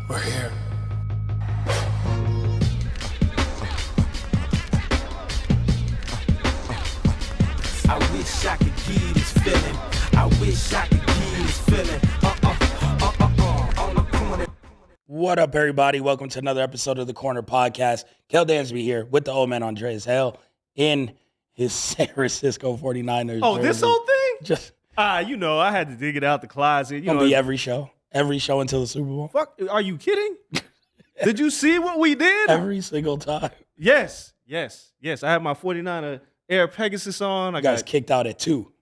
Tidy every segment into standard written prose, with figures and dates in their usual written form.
We're here. I wish I could give this feeling. I wish I could give this feeling. On the corner. What up, everybody? Welcome to another episode of the Corner Podcast. Kel Dansby here with the old man Andreas and Kel in his San Francisco 49ers. Oh, jersey. this whole thing? Just I had to dig it out the closet. gonna be every show until the Super Bowl. Fuck, are you kidding? Did you see what we did? Every single time. Yes. I had my 49er Air Pegasus on. You guys kicked out at 2.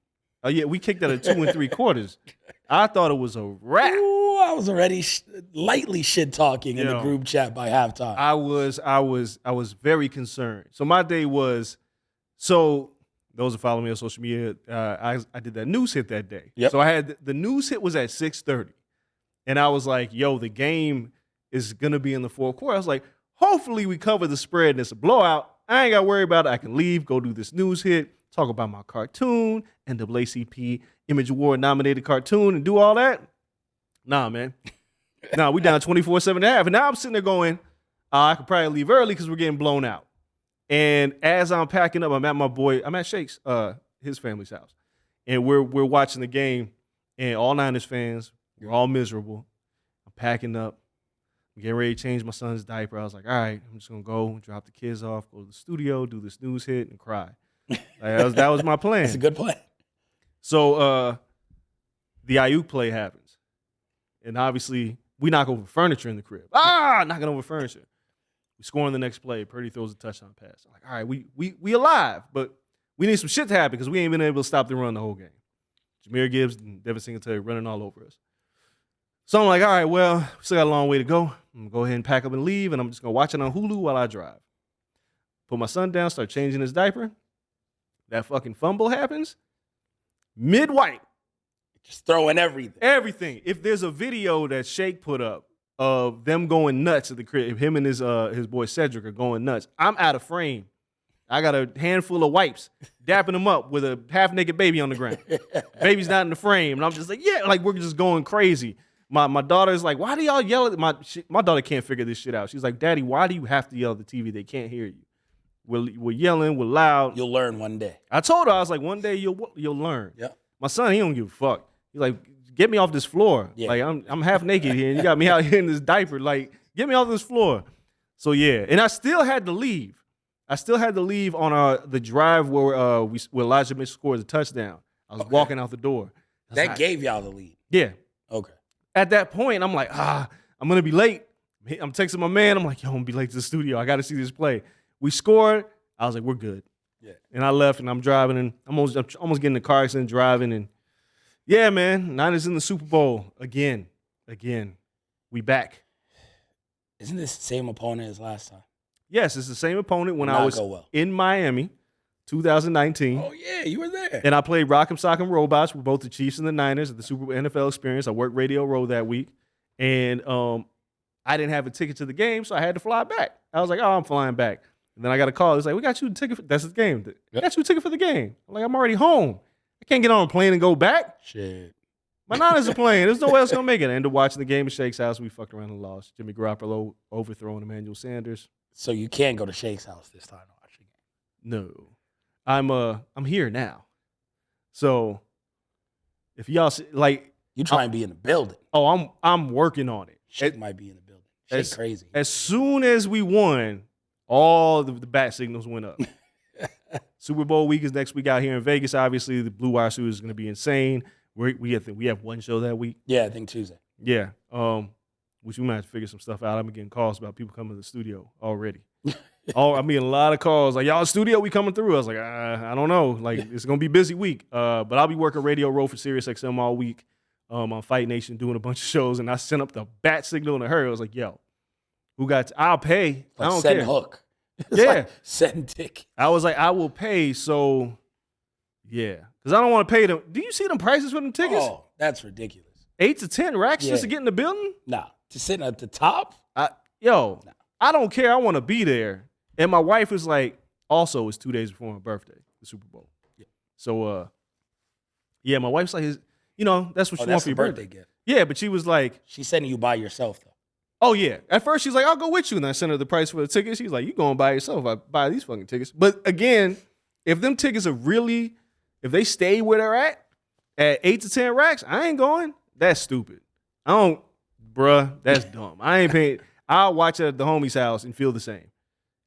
Oh yeah, we kicked at a 2 3/4. I thought it was a wrap. Ooh, I was already lightly shit talking in the group chat by halftime. I was very concerned. So my day was, those who follow me on social media, I did that news hit that day. Yep. So I had the news hit was at 6:30, and I was like, "Yo, the game is gonna be in the fourth quarter." I was like, "Hopefully we cover the spread and it's a blowout. I ain't got to worry about it. I can leave, go do this news hit, talk about my cartoon, NAACP Image Award nominated cartoon, and do all that." Nah, man. Nah, we down 24-7.5, and now I'm sitting there going, I could probably leave early because we're getting blown out. And as I'm packing up, I'm at Shake's, his family's house, and we're watching the game, and all Niners fans, we're all miserable. I'm packing up, I'm getting ready to change my son's diaper. I was like, all right, I'm just gonna go drop the kids off, go to the studio, do this news hit, and cry. That was my plan. That's a good plan. So the Ayuk play happens, and obviously we knock over furniture in the crib. Knocking over furniture. We score on the next play. Purdy throws a touchdown pass. I'm like, all right, we alive, but we need some shit to happen because we ain't been able to stop the run the whole game. Jahmyr Gibbs and Devin Singletary running all over us. So I'm like, all right, well, we still got a long way to go. I'm going to go ahead and pack up and leave, and I'm just going to watch it on Hulu while I drive. Put my son down, start changing his diaper. That fucking fumble happens. Mid-wipe. Just throwing everything. Everything. If there's a video that Shake put up of them going nuts at the crib, him and his boy Cedric are going nuts, I'm out of frame. I got a handful of wipes, dapping them up with a half-naked baby on the ground. Baby's not in the frame. And I'm just like, yeah, like we're just going crazy. My daughter's like, why do y'all yell at my daughter can't figure this shit out. She's like, Daddy, why do you have to yell at the TV? They can't hear you. We're yelling, we're loud. You'll learn one day. I told her, I was like, one day you'll learn. Yeah. My son, he don't give a fuck. He's like, get me off this floor. Yeah. Like I'm half naked here, and you got me out here in this diaper. Like, get me off this floor. So yeah, and I still had to leave. On the drive where Elijah Mitchell scores a touchdown. I was walking out the door. That gave y'all the lead. Yeah. Okay. At that point, I'm like, I'm gonna be late. I'm texting my man. I'm like, yo, I'm gonna be late to the studio. I got to see this play. We scored. I was like, we're good. Yeah. And I left, and I'm driving, and I'm almost getting in the car accident driving, and yeah, man, Niners in the Super Bowl again. We back. Isn't this the same opponent as last time? Yes, it's the same opponent when Did not I was go well. in Miami, 2019. Oh yeah, you were there. And I played Rock'em Sock'em Robots with both the Chiefs and the Niners at the Super Bowl NFL Experience. I worked Radio Row that week, and I didn't have a ticket to the game, so I had to fly back. I was like, oh, I'm flying back. And then I got a call. It's like, we got you a ticket. That's the game. We got you a ticket for the game. I'm like, I'm already home. I can't get on a plane and go back. Shit. My Niners are playing. There's no way else going to make it. I ended up watching the game at Shake's house. We fucked around and lost. Jimmy Garoppolo overthrowing Emmanuel Sanders. So you can't go to Shake's house this time to watch the game. No. I'm here now. So if y'all see, like, You try and be in the building. oh, I'm working on it. Shake might be in the building. Shake crazy. As soon as we won, all the bat signals went up. Super Bowl week is next week out here in Vegas. Obviously, the Blue Wire Suit is going to be insane. We have one show that week. Yeah, I think Tuesday. Yeah. Which we might have to figure some stuff out. I've been getting calls about people coming to the studio already. I'm getting a lot of calls like, y'all in studio, we coming through. I was like, I don't know. Like, it's going to be a busy week. But I'll be working Radio Row for SiriusXM all week on Fight Nation, doing a bunch of shows. And I sent up the bat signal to her. I was like, yo, I'll pay. I don't send care. hook. It's Yeah. like send tick. I was like, I will pay. So, yeah. Because I don't want to pay them. Do you see them prices for them tickets? Oh, that's ridiculous. 8 to 10 racks just to Yeah. get in the building? Nah, to sitting at the top? I Nah. don't care. I want to be there. And my wife was like, also, it's 2 days before my birthday, the Super Bowl. Yeah. So, yeah, my wife's like, that's what you want That's for a your birthday birthday. gift. Yeah, but she was like, She's sending you by yourself, though. Oh, yeah. At first, she's like, I'll go with you. And I sent her the price for the tickets. She's like, you going by yourself. I buy these fucking tickets. But again, if them tickets are really, if they stay where they're at 8 to 10 racks, I ain't going. That's stupid. That's dumb. I ain't paying. I'll watch it at the homie's house and feel the same.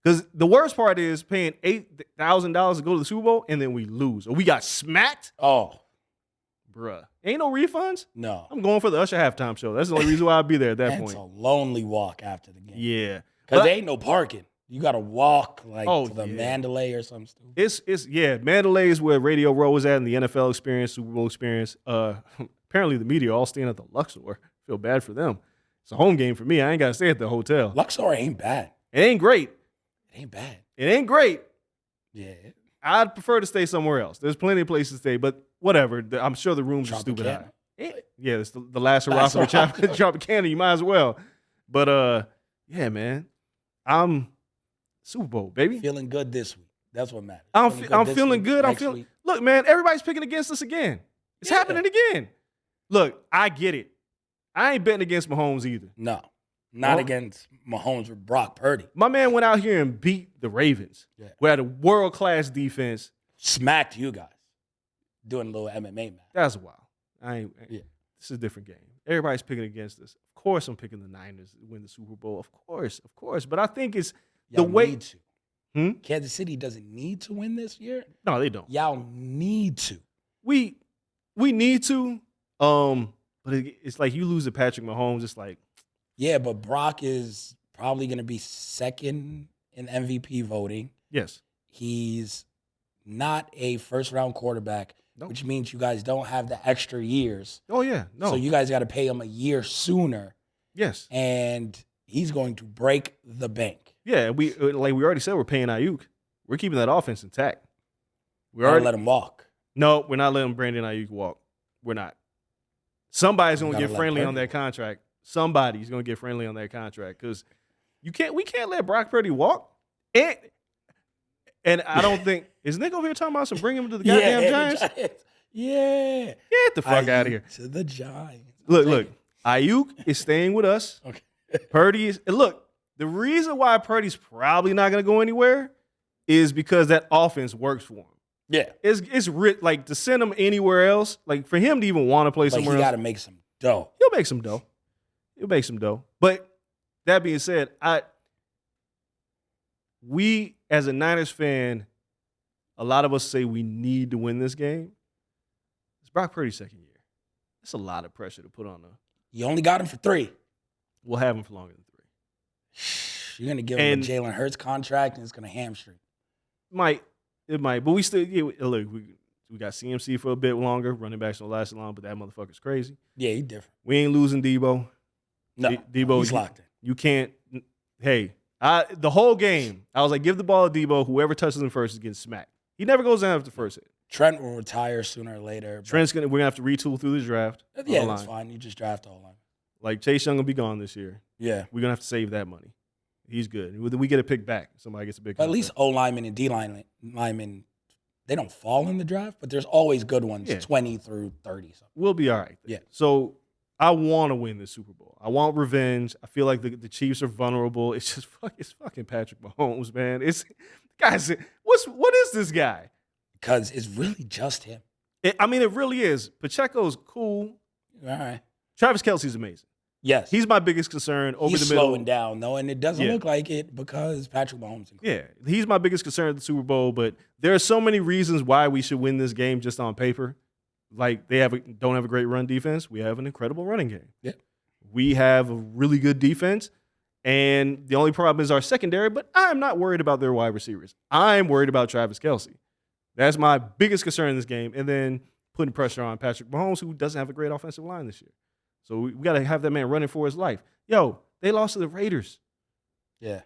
Because the worst part is paying $8,000 to go to the Super Bowl and then we lose. Or we got smacked. Oh. Bruh. Ain't no refunds? No. I'm going for the Usher halftime show. That's the only reason why I'll be there at that point. It's a lonely walk after the game. Yeah. Because there ain't no parking. You got to walk to the yeah. Mandalay or something stupid. It's Mandalay is where Radio Row was at and the NFL experience, Super Bowl experience. Apparently the media all staying at the Luxor. Feel bad for them. It's a home game for me. I ain't got to stay at the hotel. Luxor ain't bad. It ain't great. It ain't bad. It ain't great. Yeah. I'd prefer to stay somewhere else. There's plenty of places to stay, but whatever. I'm sure the rooms are stupid high. Yeah, it's the last hurrah for Tropicana. You might as well. But yeah, man. I'm Super Bowl, baby. Feeling good this week. That's what matters. I'm feeling good. Week. Look, man, everybody's picking against us again. It's happening again. Look, I get it. I ain't betting against Mahomes either. No. Not against Mahomes or Brock Purdy. My man went out here and beat the Ravens. Yeah. We had a world-class defense. Smacked you guys. Doing a little MMA match. That's wild. This is a different game. Everybody's picking against us. Of course I'm picking the Niners to win the Super Bowl. Of course. But I think it's Y'all the way need to. Kansas City doesn't need to win this year. No, they don't. Y'all need to. We need to. But it's like you lose to Patrick Mahomes. It's like, yeah, but Brock is probably going to be second in MVP voting. Yes. He's not a first-round quarterback, which means you guys don't have the extra years. Oh, yeah. No. So you guys got to pay him a year sooner. Yes. And he's going to break the bank. Yeah, we already said we're paying Ayuk. We're keeping that offense intact. We already let him walk. No, we're not letting Brandon Ayuk walk. We're not. Somebody's going to get friendly on that contract. Somebody's going to get friendly on that contract because we can't let Brock Purdy walk. And I don't think is Nick over here talking about some bring him to the goddamn Giants? Yeah. Get the fuck out of here. To the Giants. Look. Ayuk is staying with us. Okay. Purdy is look, the reason why Purdy's probably not going to go anywhere is because that offense works for him. Yeah. It's like to send him anywhere else, like for him to even want to play somewhere else. He got to make some dough. He'll make some dough. But that being said, we as a Niners fan, a lot of us say we need to win this game. It's Brock Purdy's second year. It's a lot of pressure to put on him. You only got him for 3. We'll have him for longer than 3. You're going to give him a Jalen Hurts contract, and it's going to hamstring. It might, but we still look. We got CMC for a bit longer. Running backs don't last long, but that motherfucker's crazy. Yeah, he's different. We ain't losing Debo. No, Debo, he's locked in. You can't. Hey, the whole game, I was like, give the ball to Debo. Whoever touches him first is getting smacked. He never goes down after the first hit. Trent will retire sooner or later. We're gonna have to retool through the draft. Yeah, that's fine. You just draft all line. Like Chase Young will be gone this year. Yeah, we're gonna have to save that money. He's good. We get a pick back. Somebody gets a big. But at least O linemen and D linemen, they don't fall in the draft, but there's always good ones, 20 through 30. Something. We'll be all right. Yeah. So I want to win the Super Bowl. I want revenge. I feel like the Chiefs are vulnerable. It's just fucking Patrick Mahomes, man. Guys, what is this guy? Because it's really just him. It really is. Pacheco's cool. All right. Travis Kelce's amazing. Yes. He's my biggest concern over He's the middle. Slowing down, though, and it doesn't look like it because Patrick Mahomes. Yeah, he's my biggest concern at the Super Bowl, but there are so many reasons why we should win this game just on paper. Like, they don't have a great run defense. We have an incredible running game. Yeah. We have a really good defense, and the only problem is our secondary, but I'm not worried about their wide receivers. I'm worried about Travis Kelce. That's my biggest concern in this game, and then putting pressure on Patrick Mahomes, who doesn't have a great offensive line this year. So we got to have that man running for his life. Yo, they lost to the Raiders. Yeah.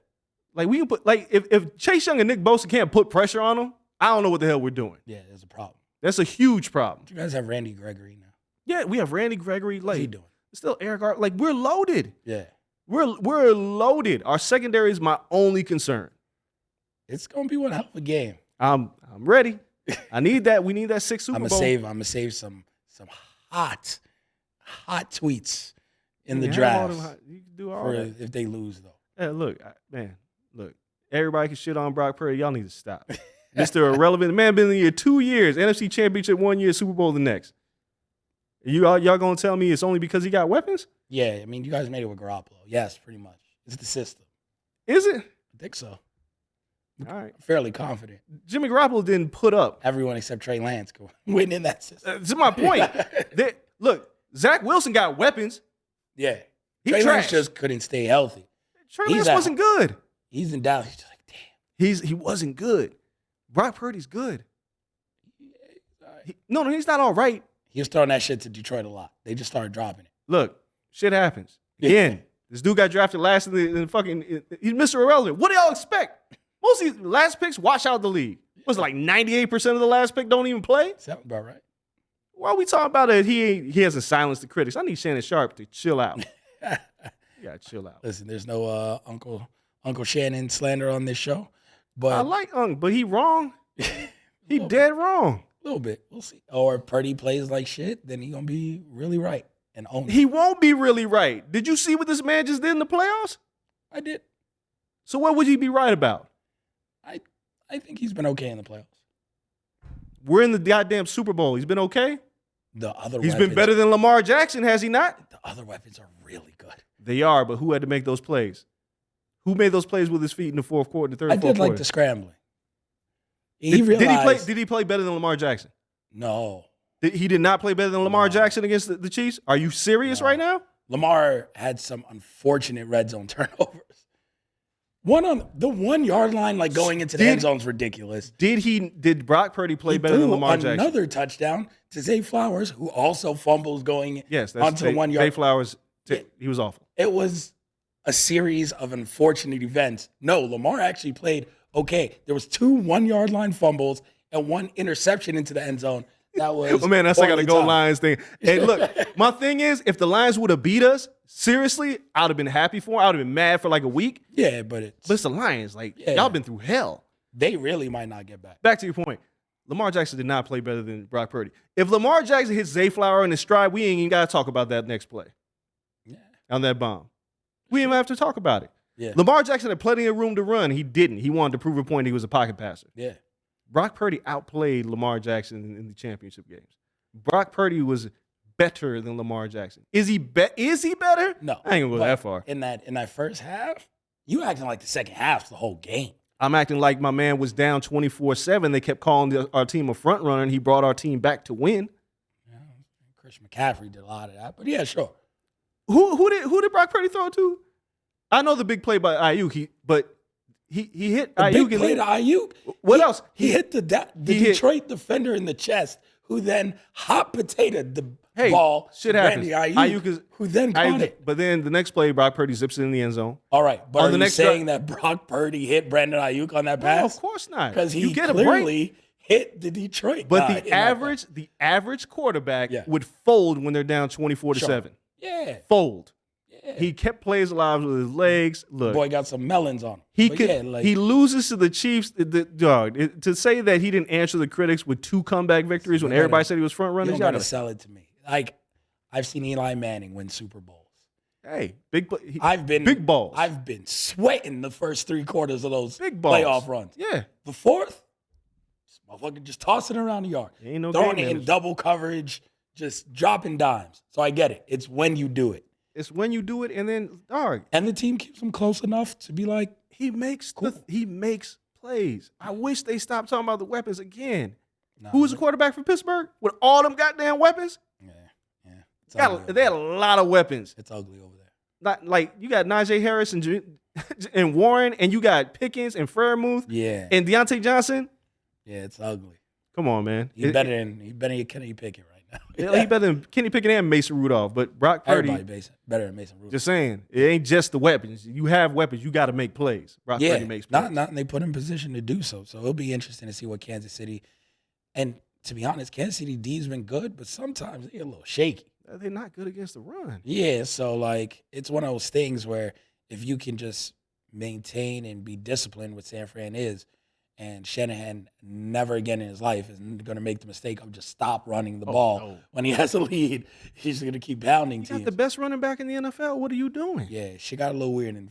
Like, we can put, like, if Chase Young and Nick Bosa can't put pressure on them, I don't know what the hell we're doing. Yeah, there's a problem. That's a huge problem. You guys have Randy Gregory now. Yeah, we have Randy Gregory. Like, What's he doing? Still Eric Art. Like, we're loaded. Yeah. We're loaded. Our secondary is my only concern. It's gonna be one hell of a game. I'm ready. I need that. We need that 6th Super Bowl. I'm gonna save some hot tweets in the You can have all drafts them you can do all for that. if they lose though. Hey, look. Everybody can shit on Brock Purdy. Y'all need to stop. Mr. Irrelevant. The man been in the year 2 years. NFC Championship 1 year, Super Bowl the next. Y'all gonna tell me it's only because he got weapons? Yeah, I mean, you guys made it with Garoppolo. Yes, pretty much. It's the system. Is it? I think so. All right. I'm fairly confident. Jimmy Garoppolo didn't put up. Everyone except Trey Lance could win in that system. This is my point. Look, Zach Wilson got weapons. Yeah. He Trey Lance trash. just couldn't stay healthy. Trey He's Lance at- wasn't good. He's in Dallas. He's just like, damn. He wasn't good. Brock Purdy's good. No, he's not all right. He was throwing that shit to Detroit a lot. They just started dropping it. Look, shit happens. Again, this dude got drafted last in the fucking. He's Mr. Irrelevant. What do y'all expect? Most of these last picks wash out the league. Was it like 98% of the last pick don't even play? Sounds about right. Why are we talking about it? He hasn't silenced the critics. I need Shannon Sharp to chill out. You gotta chill out. Listen, there's no Uncle Shannon slander on this show, but I like Unk, but he wrong. He dead wrong. a little bit. We'll see. Or if Purdy plays like shit, then he gonna be really right and own it. He won't be really right. Did you see what this man just did in the playoffs? I did. So what would he be right about? I think he's been okay in the playoffs. We're in the goddamn Super Bowl. He's been okay. The other He's weapons, been better than Lamar Jackson, has he not? The other weapons are really good. They are, but who had to make those plays? Who made those plays with his feet in the fourth quarter, the third I and fourth did like quarter? the scrambling. He realized, Did he play better than Lamar Jackson? No. He did not play better than Lamar Jackson against the Chiefs? Are you serious right now? Lamar had some unfortunate red zone turnovers. One on the 1 yard line, like going into the end zone, is ridiculous. Did Brock Purdy play better threw than Lamar Jackson? Another touchdown to Zay Flowers, who also fumbles going onto the 1 yard. Zay Flowers, he was awful. It was a series of unfortunate events. No, Lamar actually played okay. There was 2 1 yard line fumbles and 1 interception into the end zone. That was oh man, that's like a goal time. Lions thing. Hey, look, my thing is, if the Lions would have beat us, seriously, I'd have been happy for him. I would have been mad for like a week. Yeah, but it's the Lions. Like, y'all been through hell. They really might not get back. Back to your point. Lamar Jackson did not play better than Brock Purdy. If Lamar Jackson hits Zay Flower in his stride, we ain't even got to talk about that next play. Yeah. On that bomb. We didn't even have to talk about it. Yeah. Lamar Jackson had plenty of room to run. He didn't. He wanted to prove a point he was a pocket passer. Yeah. Brock Purdy outplayed Lamar Jackson in the championship games. Brock Purdy was better than Lamar Jackson. Is he better? No. I ain't gonna go that far. In that first half, you acting like the second half's the whole game. I'm acting like my man was down 24-7. They kept calling our team a front runner, and he brought our team back to win. Yeah, Christian McCaffrey did a lot of that, but yeah, sure. Who did Brock Purdy throw to? I know the big play by Ayuk, but he hit The Ayuk. big play to Ayuk. What else? He hit the Detroit defender in the chest, who then hot potatoed the ball. Shit to happens. Randy Ayuk, who then caught it. But then the next play, Brock Purdy zips it in the end zone. All right, but are the you next saying that Brock Purdy hit Brandon Ayuk on that pass? No, of course not. Because he You get a clearly hit the Detroit But guy the average quarterback would fold when they're down 24-7. Yeah. Fold. Yeah. He kept plays alive with his legs. Look, Boy got some melons on him. he loses to the Chiefs. To say that he didn't answer the critics with 2 comeback victories when everybody said he was front You runners. don't got to sell it to me. Like, I've seen Eli Manning win Super Bowls. Hey, big balls. I've been sweating the first 3 quarters of those Big balls. playoff runs. Yeah. The fourth, this motherfucker just tossing it around the yard. Ain't no throwing game it in manager. double coverage, just dropping dimes. So I get it. It's when you do it. It's when you do it, and then And the team keeps them close enough to be like, he makes Cool. he makes plays. I wish they stopped talking about the weapons again. nah, Who was the quarterback for Pittsburgh with all them goddamn weapons? Yeah. It's ugly They had over a lot of weapons. there. It's ugly over there. Not like you got Najee Harris and Warren, and you got Pickens and Freiermuth Yeah. and Deontay Johnson. Yeah, it's ugly. Come on, man. He's better than Kenny Pickett right now. He better than Kenny Pickett and Mason Rudolph, but Brock Purdy. Everybody better than Mason Rudolph. Just saying, it ain't just the weapons. You have weapons, you got to make plays. Brock Purdy makes plays. Not and they put him in position to do so. So it'll be interesting to see what Kansas City. And to be honest, Kansas City D's been good, but sometimes they're a little shaky. They're not good against the run. Yeah, so like it's one of those things where if you can just maintain and be disciplined, what San Fran is, And Shanahan never again in his life is going to make the mistake of just stop running the ball when he has a lead. He's going to keep pounding teams. Got the best running back in the NFL. What are you doing? Yeah, she got a little weird in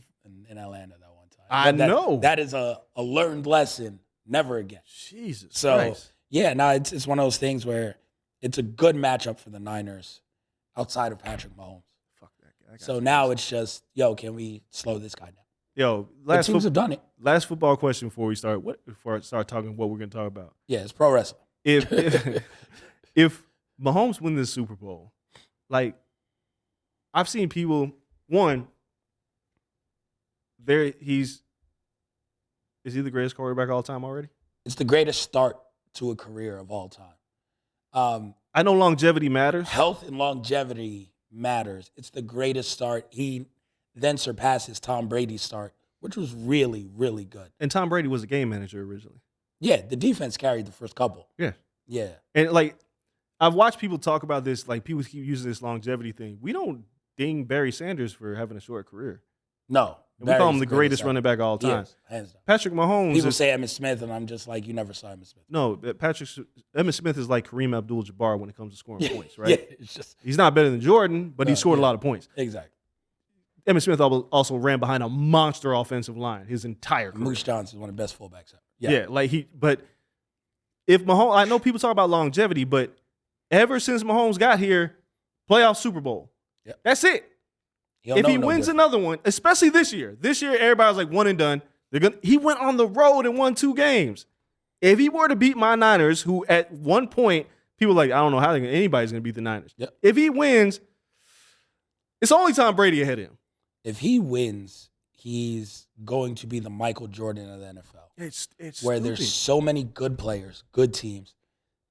Atlanta that one time. I know. That is a learned lesson. Never again. Jesus Christ. Yeah, no, it's one of those things where it's a good matchup for the Niners outside of Patrick Mahomes. Fuck that guy. So now it's just, can we slow this guy down? Yo, the teams have done it. Last football question before I start talking what we're going to talk about. Yeah, it's pro wrestling. If Mahomes wins this Super Bowl, like I've seen people, is he the greatest quarterback of all time already? It's the greatest start to a career of all time. I know longevity matters. Health and longevity matters. It's the greatest start. He then surpasses Tom Brady's start, which was really, really good. And Tom Brady was a game manager originally. Yeah, the defense carried the first couple. Yeah. Yeah. And like, I've watched people talk about this, like people keep using this longevity thing. We don't ding Barry Sanders for having a short career. No. We call him the greatest running back of all time. Yes, hands down. Patrick Mahomes. People say Emmitt Smith, and I'm just like, you never saw Emmitt Smith. No, Emmitt Smith is like Kareem Abdul-Jabbar when it comes to scoring points, right? Yeah, it's just, he's not better than Jordan, but he scored a lot of points. Exactly. Emmitt Smith also ran behind a monster offensive line his entire career. Moose Johnson is one of the best fullbacks ever. Yeah, but if Mahomes, I know people talk about longevity, but ever since Mahomes got here, playoff Super Bowl. Yep. That's it. If he wins another one, especially this year, everybody's like one and done. He went on the road and won 2 games. If he were to beat my Niners, who at one point people were like, I don't know how anybody's going to beat the Niners. Yep. If he wins, it's only Tom Brady ahead of him. If he wins, he's going to be the Michael Jordan of the NFL. It's where stupid. There's so many good players, good teams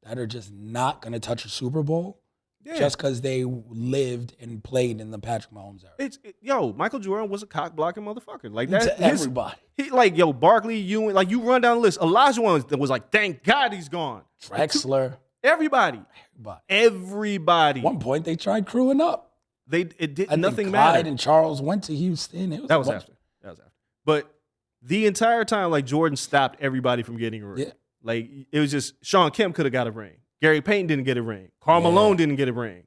that are just not going to touch a Super Bowl. Yeah. Just because they lived and played in the Patrick Mahomes era. Michael Jordan was a cock blocking motherfucker. Like that. To everybody. Barkley, Ewing, like you run down the list. Elijah was like, thank God he's gone. Drexler. Everybody. Everybody. At one point they tried crewing up. It did nothing Clyde matter. And Charles went to Houston. That was after. But the entire time, like Jordan stopped everybody from getting a ring. Yeah. Like it was just Sean Kemp could have got a ring. Gary Payton didn't get a ring. Karl Malone didn't get a ring.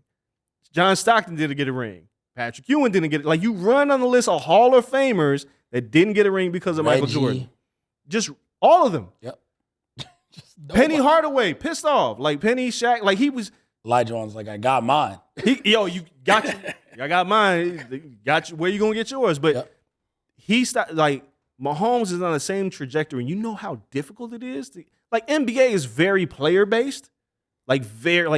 John Stockton didn't get a ring. Patrick Ewing didn't get it. Like you run on the list of Hall of Famers that didn't get a ring because of Michael Jordan. Just all of them. Yep. Penny Hardaway, pissed off. Like Penny, Shaq, like he was. Elijah was like, I got mine. You got you. I got mine. Got you. Where you gonna get yours? But he stopped. Like Mahomes is on the same trajectory. You know how difficult it is. Like NBA is very player based. Like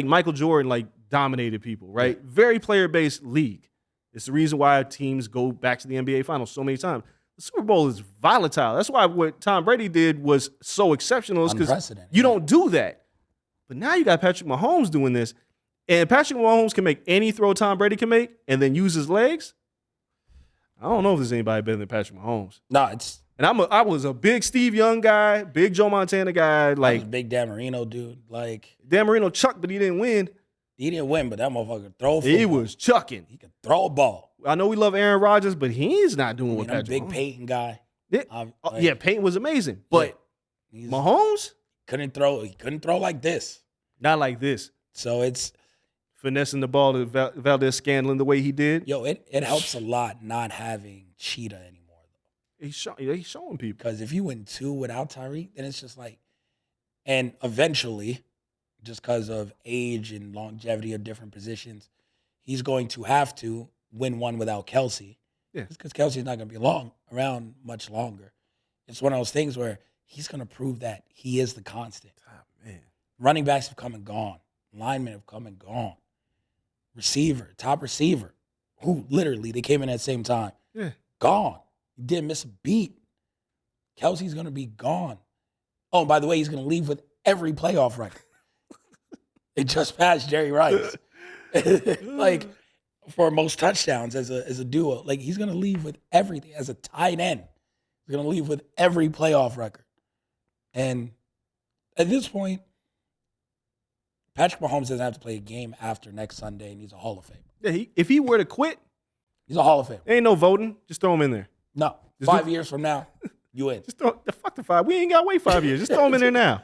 Michael Jordan like dominated people, right? Yeah. Very player-based league. It's the reason why teams go back to the NBA Finals so many times. The Super Bowl is volatile. That's why what Tom Brady did was so exceptional. Because you don't do that. But now you got Patrick Mahomes doing this, and Patrick Mahomes can make any throw Tom Brady can make, and then use his legs. I don't know if there's anybody better than Patrick Mahomes. No, it's. And I was a big Steve Young guy, big Joe Montana guy. Like I was a big Dan Marino dude. Like Dan Marino chucked, but he didn't win. He didn't win, but that motherfucker could throw. He was chucking. He could throw a ball. I know we love Aaron Rodgers, but he's not doing what Patrick big Mahomes. Peyton guy. Yeah, Peyton was amazing, but Mahomes couldn't throw. He couldn't throw like this. Not like this. So it's finessing the ball to Valdez Scantling the way he did. It helps a lot not having Cheetah anymore. He's showing people. Because if you win 2 without Tyreek, then it's just like, and eventually, just because of age and longevity of different positions, he's going to have to win 1 without Kelsey. Yeah. Because Kelsey's not going to be around much longer. It's one of those things where he's going to prove that he is the constant. Oh, man. Running backs have come and gone. Linemen have come and gone. Top receiver, who literally, they came in at the same time. Yeah. Gone. He didn't miss a beat. Kelsey's going to be gone. Oh, and by the way, he's going to leave with every playoff record. They just passed Jerry Rice. Like, for most touchdowns as a duo. Like, he's going to leave with everything. As a tight end, he's going to leave with every playoff record. And at this point, Patrick Mahomes doesn't have to play a game after next Sunday, and he's a Hall of Famer. Yeah, if he were to quit, he's a Hall of Famer. Ain't no voting. Just throw him in there. No. 5 years from now, You win. Just throw the fuck the 5. We ain't got to wait 5 years. Just throw him in there now.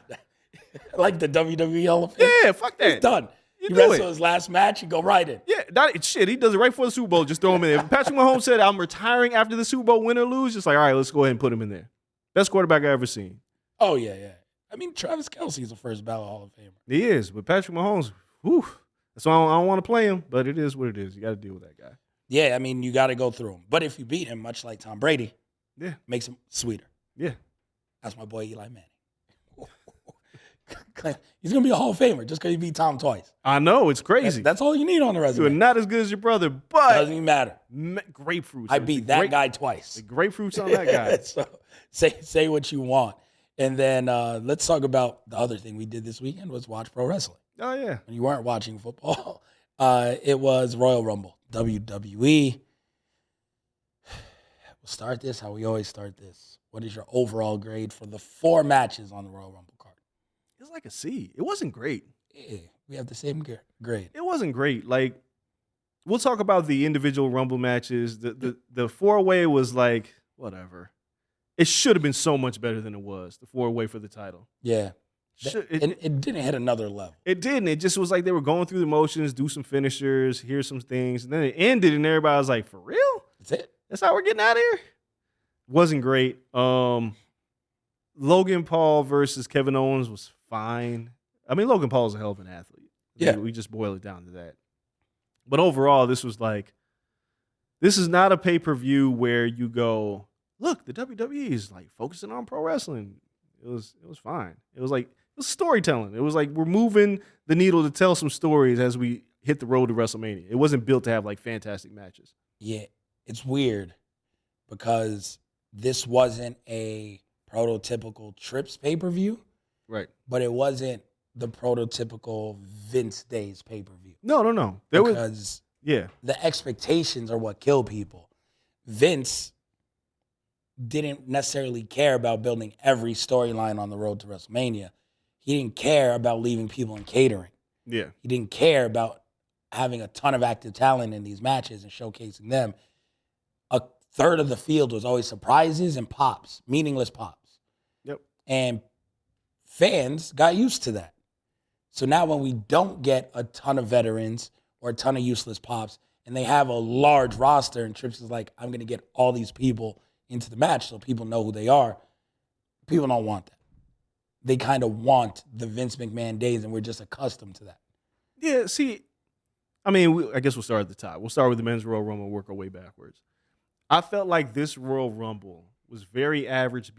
Like the WWE Hall of Fame. Yeah, fuck that. It's done. You He do wrestles it. his last match, you go right in. Yeah, shit. He does it right before the Super Bowl. Just throw him in there. If Patrick Mahomes said, I'm retiring after the Super Bowl, win or lose, just like, all right, let's go ahead and put him in there. Best quarterback I've ever seen. Oh, yeah. I mean, Travis Kelce's a first ballot Hall of Famer. He is, but Patrick Mahomes, whew. That's why I don't want to play him, but it is what it is. You got to deal with that guy. Yeah, I mean, you got to go through him. But if you beat him, much like Tom Brady, Yeah. makes him sweeter. Yeah. That's my boy Eli Manning. He's going to be a Hall of Famer just because he beat Tom twice. I know, it's crazy. That's all you need on the You are resume. not as good as your brother, but Doesn't even matter. grapefruits. I beat that guy twice. The grapefruits on that guy. So say what you want. And then let's talk about the other thing we did this weekend was watch pro wrestling. Oh, yeah. When you weren't watching football, it was Royal Rumble, WWE. We'll start this how we always start this. What is your overall grade for the 4 matches on the Royal Rumble card? It was like a C. It wasn't great. Yeah, we have the same grade. It wasn't great. Like, we'll talk about the individual Rumble matches. The 4-way was like, whatever. It should have been so much better than it was, the 4-way for the title. Yeah. It didn't hit another level. It didn't. It just was like they were going through the motions, do some finishers, hear some things, and then it ended, and everybody was like, for real? That's it. That's how we're getting out of here? Wasn't great. Logan Paul versus Kevin Owens was fine. I mean, Logan Paul is a hell of an athlete. Yeah. We just boil it down to that. But overall, this was like, this is not a pay-per-view where you go, look, the WWE is like focusing on pro wrestling. It was fine. It was storytelling. It was like we're moving the needle to tell some stories as we hit the road to WrestleMania. It wasn't built to have like fantastic matches. Yeah, it's weird because this wasn't a prototypical Trips pay-per-view, Right. but it wasn't the prototypical Vince Days pay-per-view. No. Because Yeah. the expectations are what kill people. Vince didn't necessarily care about building every storyline on the road to WrestleMania. He didn't care about leaving people in catering. Yeah. He didn't care about having a ton of active talent in these matches and showcasing them. A third of the field was always surprises and pops, meaningless pops. Yep. And fans got used to that. So now when we don't get a ton of veterans or a ton of useless pops and they have a large roster and Trips is like, I'm going to get all these people into the match so people know who they are, people don't want that. They kind of want the Vince McMahon days, and we're just accustomed to that. Yeah, see, I mean, I guess we'll start at the top. We'll start with the men's Royal Rumble and work our way backwards. I felt like this Royal Rumble was very average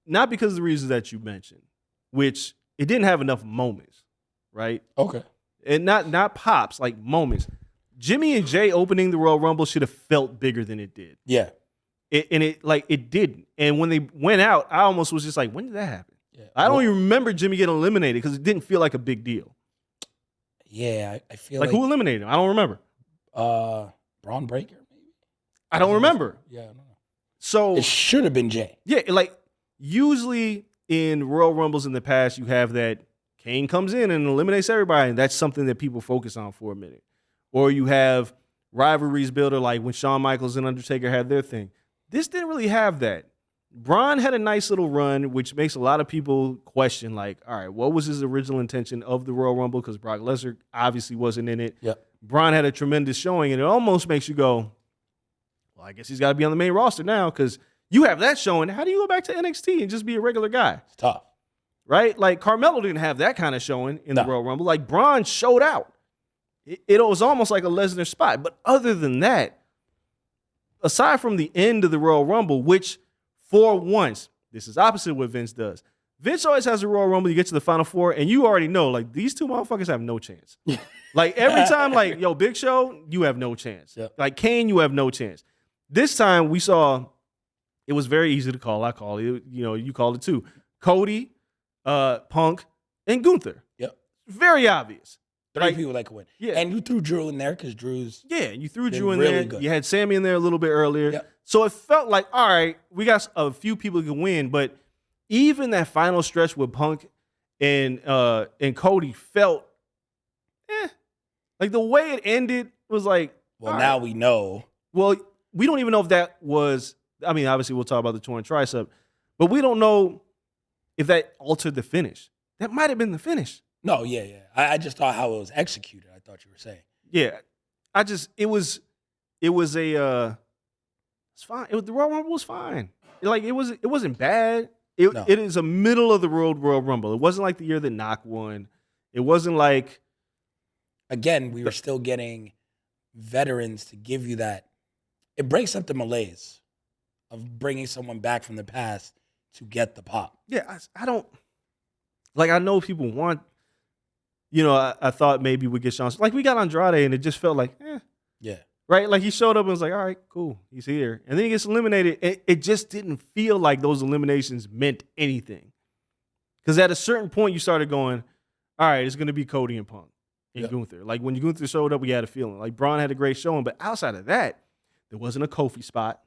not because of the reasons that you mentioned, which it didn't have enough moments, right? Okay. And not pops, like moments. Jimmy and Jay opening the Royal Rumble should have felt bigger than it did. Yeah. It didn't. And when they went out, I almost was just like, when did that happen? Yeah. I don't even remember Jimmy getting eliminated because it didn't feel like a big deal. Yeah, I feel Like who eliminated him? I don't remember. Braun Breaker, maybe? I don't remember. Yeah, I don't know. So It should have been Jay. yeah, like usually in Royal Rumbles in the past, you have that Kane comes in and eliminates everybody, and that's something that people focus on for a minute. Or you have rivalries builder like when Shawn Michaels and Undertaker had their thing. This didn't really have that. Braun had a nice little run, which makes a lot of people question, like, all right, what was his original intention of the Royal Rumble? Because Brock Lesnar obviously wasn't in it. Yep. Braun had a tremendous showing, and it almost makes you go, well, I guess he's got to be on the main roster now because you have that showing. How do you go back to NXT and just be a regular guy? It's tough. Right? Like, Carmelo didn't have that kind of showing in the No. Royal Rumble. Like, Braun showed out. It was almost like a Lesnar spot. But other than that, aside from the end of the Royal Rumble, which for once, this is opposite of what Vince does. Vince always has a Royal Rumble, you get to the Final Four, and you already know, like, these two motherfuckers have no chance. Like, every time, like, yo, Big Show, you have no chance. Yep. Like, Kane, you have no chance. This time, we saw, it was very easy to call. I called it. You know, you called it too. Cody, Punk, and Gunther. Yep. Very obvious. Three people that could win. Yeah. And you threw Drew in there because Drew's Yeah, you threw been Drew in really there. good. You had Sammy in there a little bit earlier. Yep. So it felt like, all right, we got a few people who can win, but even that final stretch with Punk and Cody felt, like the way it ended was like, well, all now right. we know. Well, we don't even know if that was I mean, obviously we'll talk about the torn tricep, but we don't know if that altered the finish. That might have been the finish. No, yeah. I just thought how it was executed. I thought you were saying. Yeah, it was it's fine. The Royal Rumble was fine. It wasn't bad. No. It is a middle of the road Royal Rumble. It wasn't like the year that Knock won. It wasn't like, Again, we were still getting veterans to give you that. It breaks up the malaise of bringing someone back from the past to get the pop. yeah, I don't like. I know people want. I thought maybe we get Sean. Like we got Andrade, and it just felt like, Yeah. right? Like he showed up and was like, all right, cool, he's here, and then he gets eliminated. It just didn't feel like those eliminations meant anything, because at a certain point you started going, all right, it's going to be Cody and Punk and Gunther. Like when Gunther showed up, we had a feeling. Like Braun had a great showing, but outside of that, there wasn't a Kofi spot.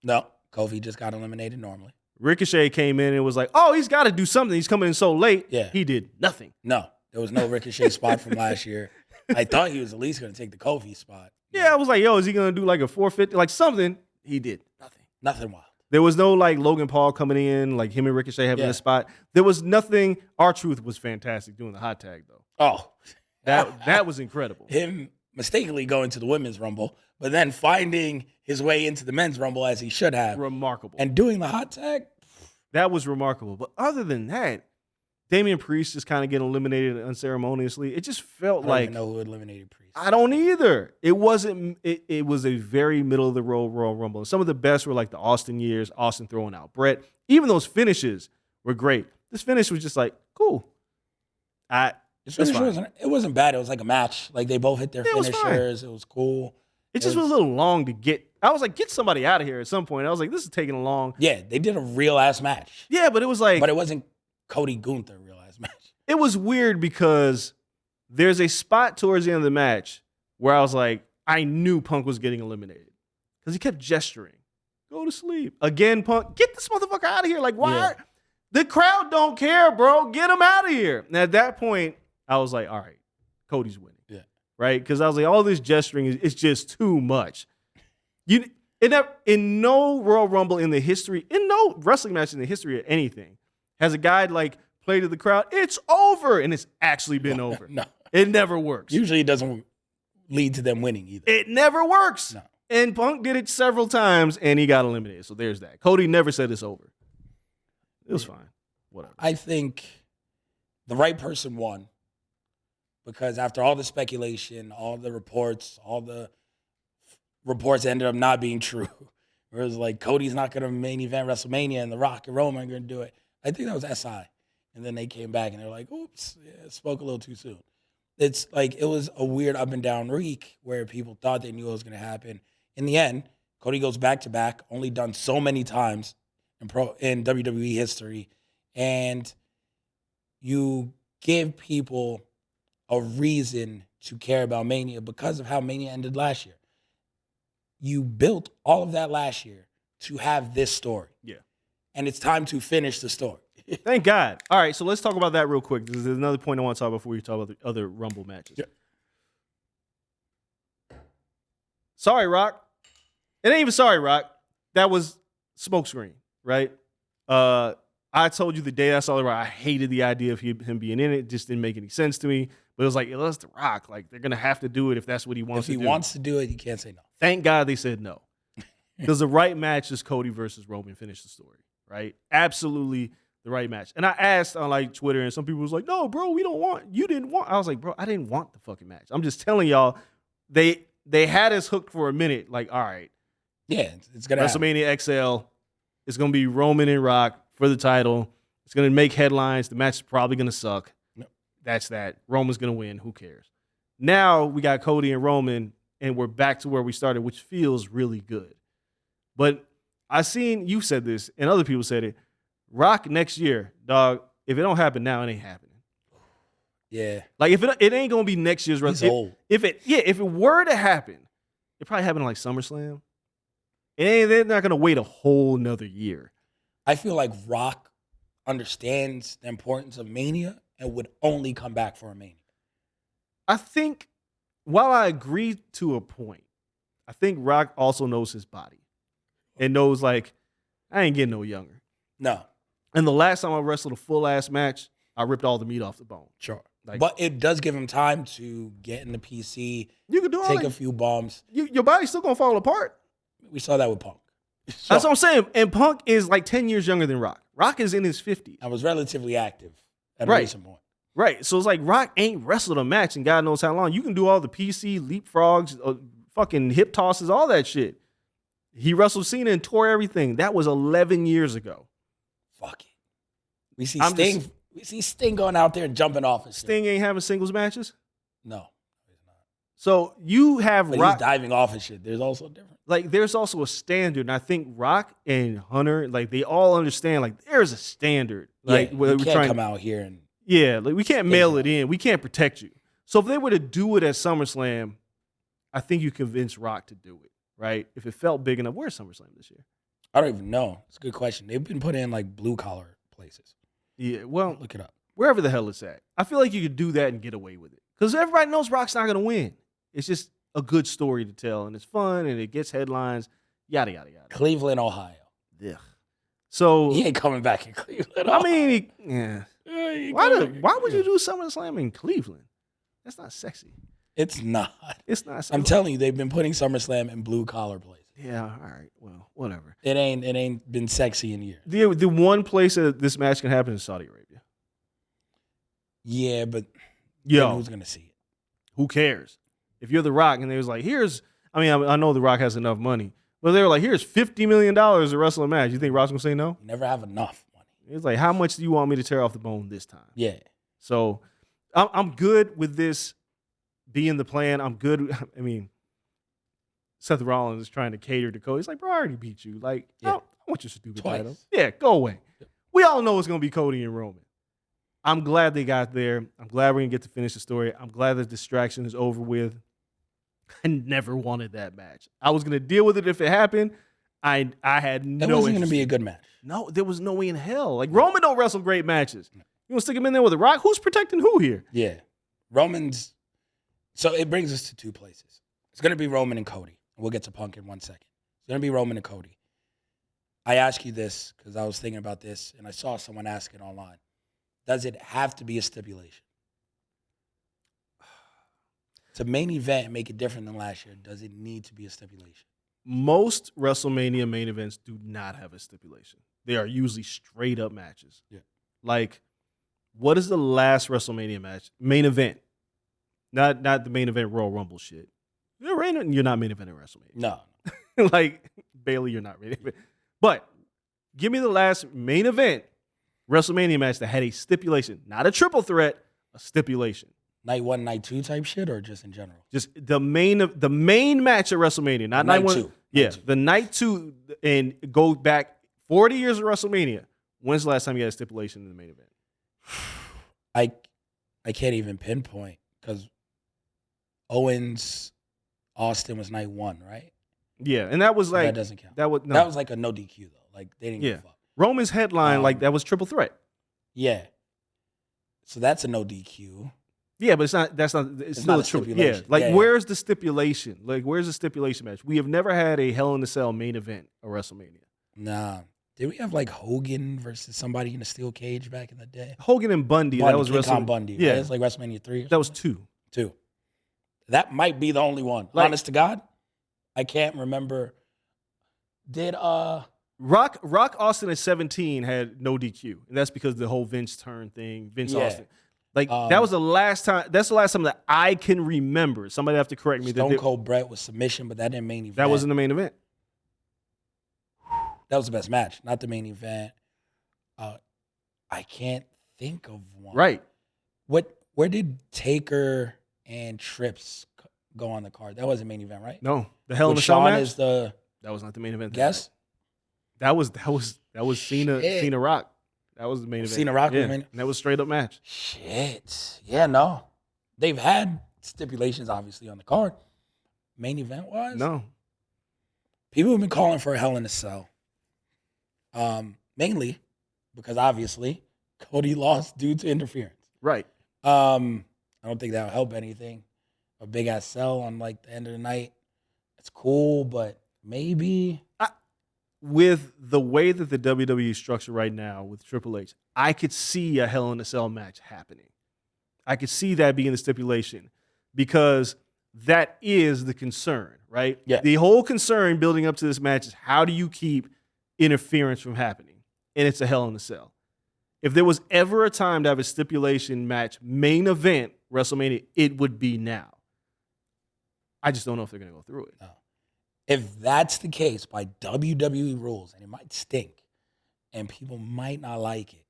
No, Kofi just got eliminated normally. Ricochet came in and was like, oh, he's got to do something. He's coming in so late. Yeah. He did nothing. No, there was no Ricochet spot from last year. I thought he was at least going to take the Kofi spot. Yeah, I was like, yo, is he going to do like a 450? Like something. He did nothing. Nothing wild. There was no like Logan Paul coming in, like him and Ricochet having a spot. There was nothing. R-Truth was fantastic doing the hot tag, though. Oh. That was incredible. Him mistakenly going to the women's rumble, but then finding his way into the men's rumble as he should have. Remarkable. And doing the hot tag. That was remarkable. But other than that, Damian Priest just kind of getting eliminated unceremoniously. It just felt I don't like even know who eliminated Priest. I don't either. It wasn't. It was a very middle of the road Royal Rumble. And some of the best were like the Austin years, Austin throwing out Brett. Even those finishes were great. This finish was just like cool. It wasn't bad. It was like a match. Like they both hit their Yeah, it was fine. finishers. It was cool. It just was a little long to get. I was like, get somebody out of here at some point. I was like, this is taking long. Yeah, they did a real ass match. Yeah, but it was like, But it wasn't Cody Gunther real ass match. it was weird because there's a spot towards the end of the match where I was like, I knew Punk was getting eliminated because he kept gesturing. Go to sleep. Again, Punk, get this motherfucker out of here. Like, why? Yeah. The crowd don't care, bro. Get him out of here. And at that point, I was like, all right, Cody's winning. Yeah. Right? Because I was like, all this gesturing is just too much. In no Royal Rumble in the history, in no wrestling match in the history of anything, has a guy like play to the crowd, it's over, and it's actually been over. No. It never works. Usually it doesn't lead to them winning either. It never works. No. And Punk did it several times, and he got eliminated. So there's that. Cody never said it's over. It was fine. Whatever. I think the right person won because after all the speculation, all the reports ended up not being true. Where it was like, Cody's not going to main event WrestleMania and The Rock and Roman are going to do it. I think that was SI. And then they came back and they're like, oops, spoke a little too soon. It's like, it was a weird up and down week where people thought they knew it was going to happen. In the end, Cody goes back to back, only done so many times in WWE history. And you give people a reason to care about Mania because of how Mania ended last year. You built all of that last year to have this story. Yeah. And it's time to finish the story. Thank God. All right, so let's talk about that real quick. There's another point I want to talk about before we talk about the other Rumble matches. Yeah. Sorry, Rock. It ain't even sorry, Rock. That was smokescreen, right? I told you the day I saw The Rock, I hated the idea of him being in it. It just didn't make any sense to me. But it was like, that's The Rock. Like, they're going to have to do it if that's what he wants to do. If he wants to do it, you can't say no. Thank God they said no. Because the right match is Cody versus Roman. Finish the story, right? Absolutely the right match. And I asked on like Twitter, and some people was like, no, bro, you didn't want. I was like, bro, I didn't want the fucking match. I'm just telling y'all, they had us hooked for a minute. Like, all right. Yeah, it's going to happen. WrestleMania XL. It's going to be Roman and Rock for the title. It's going to make headlines. The match is probably going to suck. No. That's that. Roman's going to win. Who cares? Now we got Cody and Roman, and we're back to where we started, which feels really good. But I seen you said this, and other people said it. Rock next year, dog. If it don't happen now, it ain't happening. Yeah. Like if it ain't gonna be next year's He's old. If it were to happen, it probably happened like SummerSlam. They're not gonna wait a whole nother year. I feel like Rock understands the importance of Mania and would only come back for a Mania. I think, while I agree to a point, I think Rock also knows his body and knows like I ain't getting no younger. No, And the last time I wrestled a full ass match, I ripped all the meat off the bone. sure. Like, But it does give him time to get in the PC, you can do all take a that. few bombs. Your body's still gonna fall apart. We saw that with Punk. That's what I'm saying. And Punk is like 10 years younger than Rock. Rock is in his 50s. I was relatively active at a Right. recent point. Right. So it's like Rock ain't wrestled a match in God knows how long. You can do all the PC, leapfrogs, fucking hip tosses, all that shit. He wrestled Cena and tore everything. That was 11 years ago. Fuck it. We see I'm Sting. just- We see Sting going out there and jumping off his Sting ain't having singles matches. No, So you have but Rock. he's diving off his shit. There's also different. Like there's also a standard. And I think Rock and Hunter, like they all understand, like there's a standard. Like Yeah, where you we're can't trying, come out here and yeah, like we can't mail it in. We can't protect you. So if they were to do it at SummerSlam, I think you convince Rock to do it, right? If it felt big enough. Where's SummerSlam this year? I don't even know. It's a good question. They've been put in like blue collar places. Yeah, well, Look it up. wherever the hell it's at. I feel like you could do that and get away with it. Because everybody knows Rock's not going to win. It's just a good story to tell, and it's fun, and it gets headlines, yada, yada, yada. Cleveland, Ohio. Yeah. So, He ain't coming back in Cleveland. I mean, yeah. Yeah, he Why coming- would you do SummerSlam in Cleveland? That's not sexy. It's not. It's not sexy. I'm telling you, they've been putting SummerSlam in blue collar places. Yeah, all right. Well, whatever. It ain't been sexy in years. The one place that this match can happen is Saudi Arabia. Yeah, but Yo. then who's gonna see it? Who cares? If you're The Rock and they was like, I know The Rock has enough money, but they were like, here's $50 million to wrestle a match. You think Rock's gonna say no? You never have enough money. It's like, how much do you want me to tear off the bone this time? Yeah. So I'm good with this being the plan. I'm good. I mean, Seth Rollins is trying to cater to Cody. He's like, bro, I already beat you. Like, Yeah. I want your stupid Twice. title. Yeah, go away. We all know it's gonna be Cody and Roman. I'm glad they got there. I'm glad we're gonna get to finish the story. I'm glad the distraction is over with. I never wanted that match. I was gonna deal with it if it happened. I had no. That wasn't interest gonna be in a it. good match. No, there was no way in hell. Like Roman don't wrestle great matches. You want to stick him in there with The Rock? Who's protecting who here? Yeah. Roman's. So it brings us to two places. It's gonna be Roman and Cody. We'll get to Punk in 1 second. It's gonna be Roman and Cody. I ask you this because I was thinking about this and I saw someone ask it online. Does it have to be a stipulation? To main event and make it different than last year, does it need to be a stipulation? Most WrestleMania main events do not have a stipulation. They are usually straight up matches. Yeah. Like, what is the last WrestleMania match? Main event. Not the main event Royal Rumble shit. You're not main event at WrestleMania. No. Like, Bailey, you're not main event. But give me the last main event WrestleMania match that had a stipulation. Not a triple threat, a stipulation. Night 1, night 2 type shit or just in general? Just the main match at WrestleMania, not Night night 1. two. Yeah, Night two. the night 2 and go back 40 years of WrestleMania. When's the last time you had a stipulation in the main event? I can't even pinpoint because Owens Austin was night 1, right? Yeah, and that was like that doesn't count. That was no. That was like a no DQ though. Like they didn't give a fuck. Roman's headline like that was triple threat. Yeah. So that's a no DQ. Yeah, but it's not. That's not. It's still not a a triple. Yeah, stipulation. like Yeah, yeah. where's the stipulation? Like where's the stipulation match? We have never had a Hell in a Cell main event of WrestleMania. Nah. Did we have like Hogan versus somebody in a steel cage back in the day? Hogan and Bundy. That was King Kong WrestleMania. Bundy. Yeah, Right? It's like WrestleMania 3. that was 2. 2. That might be the only one. Like- Honest to God, I can't remember. Did Rock Austin at 17 had no DQ, and that's because the whole Vince turn thing. Vince Yeah. Austin. Like that was the last time. That's the last time that I can remember. Somebody have to correct me. Stone Cold Brett was submission, but that didn't main event. That wasn't the main event. That was the best match, not the main event. I can't think of one. Right. Where did Taker and Trips go on the card? That wasn't main event, right? No, the Hell in With a Cell Shawn match. is the That was not the main event. guess. That was Cena Shit. Cena Rock. That was the main event. Cena Rock was Yeah. the main- And that was straight up match. Shit. Yeah, no. They've had stipulations, obviously, on the card. Main event wise? No. People have been calling for a Hell in a Cell. Mainly because obviously Cody lost due to interference. Right. I don't think that'll help anything. A big ass cell on like the end of the night. It's cool, but maybe with the way that the WWE is structured right now with Triple H, I could see a Hell in a Cell match happening. I could see that being the stipulation because that is the concern, right? Yeah. The whole concern building up to this match is how do you keep interference from happening? And it's a Hell in a Cell. If there was ever a time to have a stipulation match, main event, WrestleMania, it would be now. I just don't know if they're going to go through it. No. If that's the case by WWE rules, and it might stink, and people might not like it,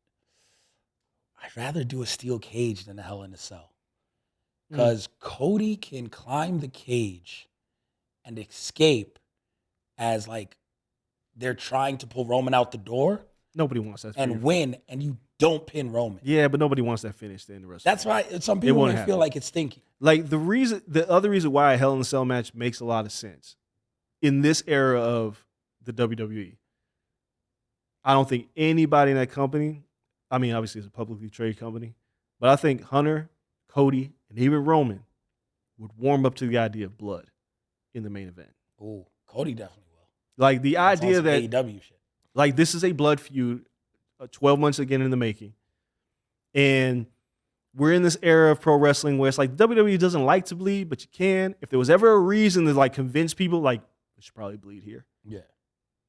I'd rather do a steel cage than a Hell in a Cell. Because Cody can climb the cage and escape as like they're trying to pull Roman out the door Nobody wants that. and win, and you don't pin Roman. Yeah, but nobody wants that finish in the rest. That's why some people won't may feel like it's stinky. Like the other reason why a Hell in a Cell match makes a lot of sense in this era of the WWE. I don't think anybody in that company, I mean, obviously it's a publicly traded company, but I think Hunter, Cody, and even Roman would warm up to the idea of blood in the main event. Oh, Cody definitely will. Like the That's idea on some that AEW shit. like this is a blood feud, 12 months again in the making. And we're in this era of pro wrestling where it's like WWE doesn't like to bleed, but you can. If there was ever a reason to like convince people, like, we should probably bleed here. Yeah.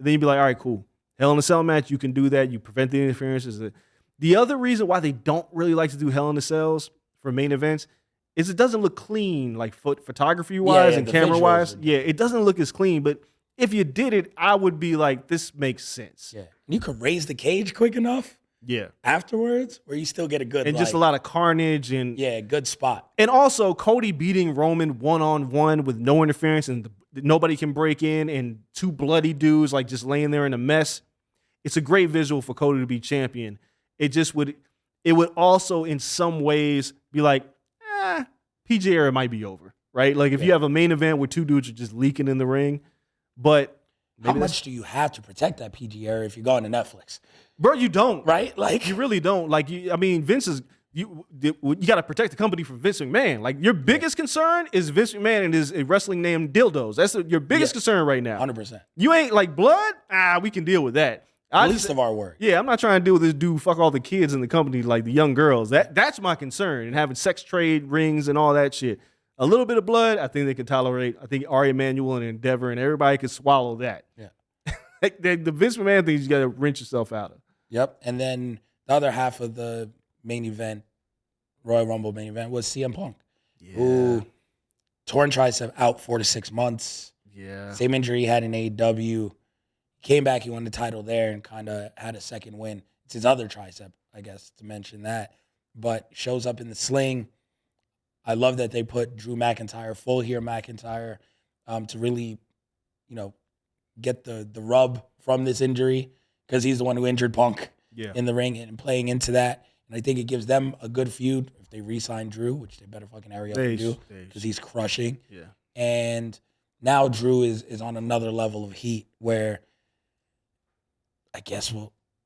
Then you'd be like, all right, cool. Hell in a Cell match, you can do that. You prevent the interferences. The other reason why they don't really like to do Hell in a Cells for main events is it doesn't look clean, like photography-wise and the camera-wise. visuals are- Yeah, it doesn't look as clean. But if you did it, I would be like, this makes sense. Yeah. You could raise the cage quick enough Yeah. afterwards where you still get a good And just a lot of carnage and good spot. And also, Cody beating Roman one-on-one with no interference and nobody can break in and two bloody dudes like just laying there in a mess. It's a great visual for Cody to be champion. It would also in some ways be like, PG era might be over, right? Like if you have a main event where two dudes are just leaking in the ring, but How much do you have to protect that PG area if you're going to Netflix? bro, you don't, Right? Like You really don't. Like, Vince is you got to protect the company from Vince McMahon. Like, your biggest concern is Vince McMahon and his wrestling name dildos. That's your biggest concern right now. 100%. You ain't like blood. We can deal with that. Least of our worry. Yeah, I'm not trying to deal with this dude. Fuck all the kids in the company, like the young girls. That's my concern. And having sex trade rings and all that shit. A little bit of blood, I think they can tolerate. I think Ari Emanuel and Endeavor and everybody can swallow that. Yeah. Like, the Vince McMahon thing, you got to wrench yourself out of. Yep. And then the other half of the main event, Royal Rumble main event, was CM Punk. Yeah. Who torn tricep out 4 to 6 months. Yeah. Same injury he had in AEW. Came back, he won the title there and kind of had a second win. It's his other tricep, I guess, to mention that. But shows up in the sling. I love that they put Drew McIntyre, full here McIntyre, to really, get the rub from this injury because he's the one who injured Punk in the ring and playing into that. And I think it gives them a good feud if they re-sign Drew, which they better fucking hurry up and do because he's crushing. Yeah. And now Drew is on another level of heat where I guess,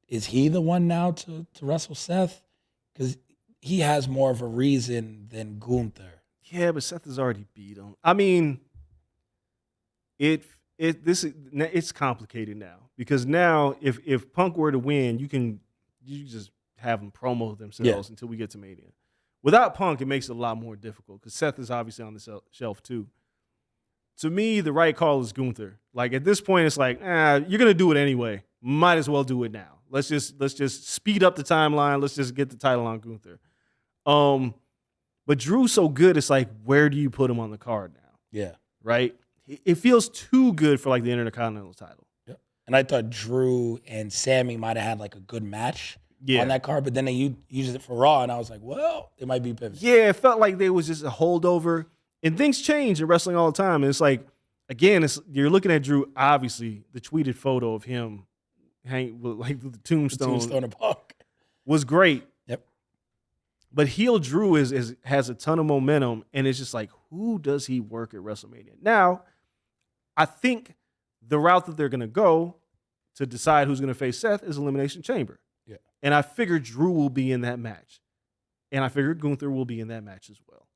is he the one now to wrestle Seth? Because he has more of a reason than Gunther. Yeah, but Seth has already beat him. I mean, it's complicated now because now if Punk were to win, you just have them promo themselves until we get to Mania. Without Punk, it makes it a lot more difficult because Seth is obviously on the shelf too. To me, the right call is Gunther. Like at this point, it's like, you're gonna do it anyway. Might as well do it now. Let's just speed up the timeline. Let's just get the title on Gunther. But Drew's so good, it's like, where do you put him on the card now? Yeah. Right? It feels too good for like the Intercontinental title. Yep. And I thought Drew and Sammy might have had like a good match on that card, but then they used it for Raw, and I was like, well, it might be pivoting. Yeah, it felt like there was just a holdover. And things change in wrestling all the time. And it's like, again, you're looking at Drew, obviously, the tweeted photo of him hanging with the tombstone, of Punk was great. Yep. But heel Drew has a ton of momentum, and it's just like, who does he work at WrestleMania? Now, I think the route that they're going to go to decide who's going to face Seth is Elimination Chamber. Yeah. And I figured Drew will be in that match. And I figured Gunther will be in that match as well.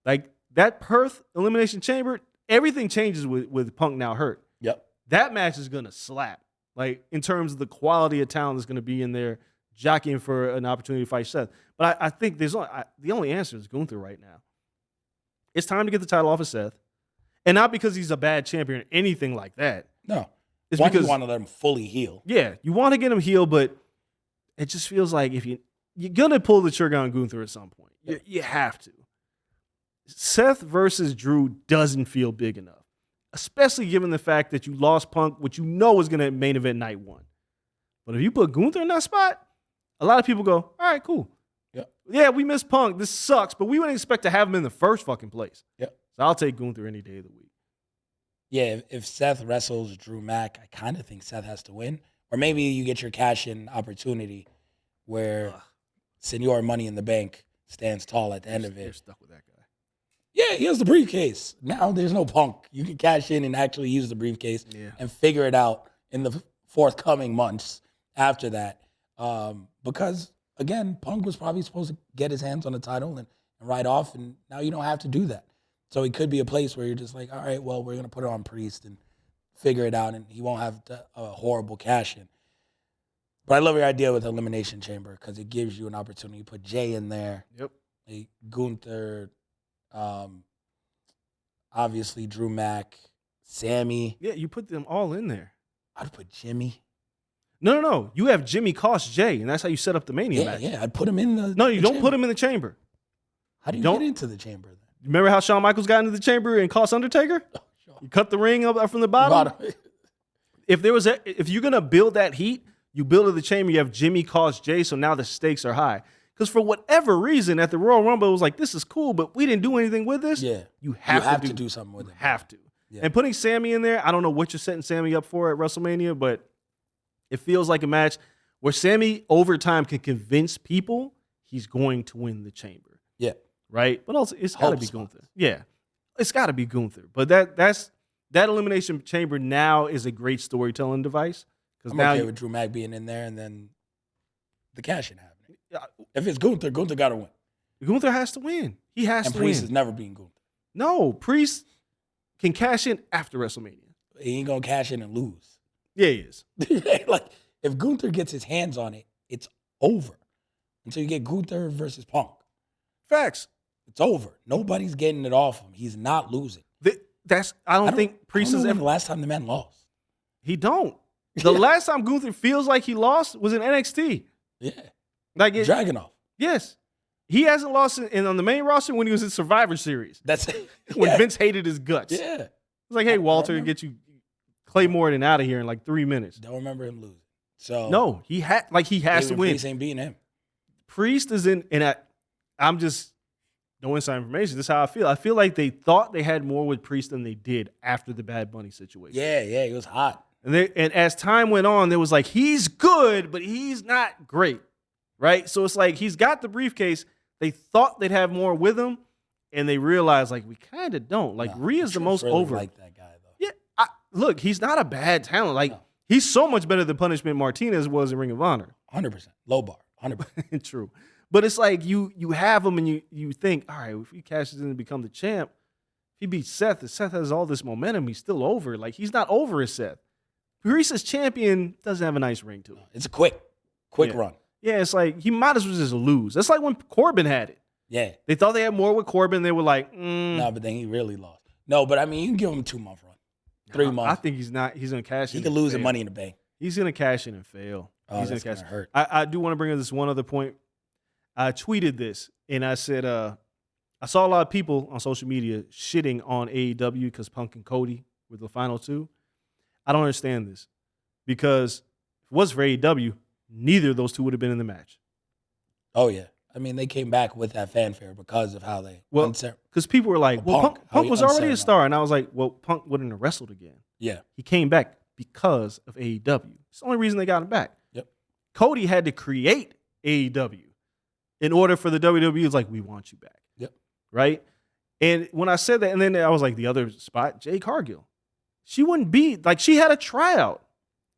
Like, that Perth Elimination Chamber, everything changes with Punk now hurt. Yep. that match is gonna slap. Like in terms of the quality of talent that's gonna be in there, jockeying for an opportunity to fight Seth. But I think the only answer is Gunther right now. It's time to get the title off of Seth, and not because he's a bad champion or anything like that. No, it's because because you want to let him fully heal. Yeah, you want to get him healed, but it just feels like if you're gonna pull the trigger on Gunther at some point, you have to. Seth versus Drew doesn't feel big enough, especially given the fact that you lost Punk, which you know is gonna main event night one. But if you put Gunther in that spot, a lot of people go, all right, cool. Yeah, we missed Punk. This sucks, but we wouldn't expect to have him in the first fucking place. Yep. So I'll take Gunther any day of the week. Yeah, if Seth wrestles Drew Mack, I kind of think Seth has to win. Or maybe you get your cash-in opportunity where Senor Money in the Bank stands tall at the end of it. You're stuck with that guy. Yeah, he has the briefcase. Now there's no Punk. You can cash in and actually use the briefcase and figure it out in the forthcoming months after that. Because, again, Punk was probably supposed to get his hands on the title and ride off, and now you don't have to do that. So it could be a place where you're just like, all right, well, we're going to put it on Priest and figure it out, and he won't have a horrible cash-in. But I love your idea with Elimination Chamber because it gives you an opportunity. You put Jay in there. Yep. Like Gunther, obviously Drew Mack, Sammy. Yeah, you put them all in there. I'd put Jimmy. No. You have Jimmy cost Jay, and that's how you set up the Mania match. Yeah, I'd put him in the No, you don't chamber. put him in the chamber. How do you get into the chamber then? Remember how Shawn Michaels got into the chamber and cost Undertaker? You cut the ring up from the bottom. If you're gonna build that heat, you build the chamber. You have Jimmy cost Jay, so now the stakes are high. Because for whatever reason, at the Royal Rumble, it was like, this is cool, but we didn't do anything with this. Yeah, you have to do something with it. Have to. Yeah. And putting Sammy in there, I don't know what you're setting Sammy up for at WrestleMania, but it feels like a match where Sammy over time can convince people he's going to win the chamber. Yeah. Right? But also, it's got to be Gunther. Yeah. It's got to be Gunther. But that Elimination Chamber now is a great storytelling device. I'm okay with Drew Mack being in there and then the cash-in happening. If it's Gunther got to win. Gunther has to win. He has to win. And Priest is never being Gunther. No, Priest can cash in after WrestleMania. He ain't going to cash in and lose. Yeah, he is. Like, if Gunther gets his hands on it, it's over. Until you get Gunther versus Punk. Facts. It's over. Nobody's getting it off him. He's not losing. I don't think Priest is ever. The last time the man lost. He don't. The last time Gunther feels like he lost was in NXT. Yeah. Like Dragunov. Yes. He hasn't lost on the main roster when he was in Survivor Series. That's it. When Vince hated his guts. Yeah. It's like, hey, Walter, get you Clay Morton out of here in like 3 minutes. Don't remember him losing. So no, he has to win. Priest ain't beating him. Priest is in, and I'm just no inside information. This is how I feel. I feel like they thought they had more with Priest than they did after the Bad Bunny situation. Yeah, he was hot. And as time went on, there was like, he's good, but he's not great, right? So it's like he's got the briefcase. They thought they'd have more with him, and they realized like we kind of don't. Like Rhea's the most over. Like that guy though. Yeah, look, he's not a bad talent. Like he's so much better than Punishment Martinez was in Ring of Honor. 100%, low bar, 100%. True, but it's like you have him, and you think, all right, if he cashes in and become the champ, if he beats Seth, and Seth has all this momentum, he's still over. Like he's not over as Seth. Priest as champion doesn't have a nice ring to it. It's a quick run. Yeah, it's like he might as well just lose. That's like when Corbin had it. Yeah. They thought they had more with Corbin. They were like, No, but then he really lost. No, but I mean, you can give him a 2-month run. 3 months. I think he's not. He's going to cash in. He could lose the Money in the Bank. He's going to cash in and fail. Oh, he's that's going to cash. hurt. I do want to bring up this one other point. I tweeted this, and I said, I saw a lot of people on social media shitting on AEW because Punk and Cody were the final two. I don't understand this. Because if it was for AEW, neither of those two would have been in the match. Oh, yeah. I mean, they came back with that fanfare because of how they... Well, because people were like, Punk was already a star. And I was like, well, Punk wouldn't have wrestled again. Yeah. He came back because of AEW. It's the only reason they got him back. Yep. Cody had to create AEW in order for the WWE. It's like, we want you back. Yep. Right? And when I said that, and then I was like, the other spot, Jade Cargill. She wouldn't be... Like, she had a tryout.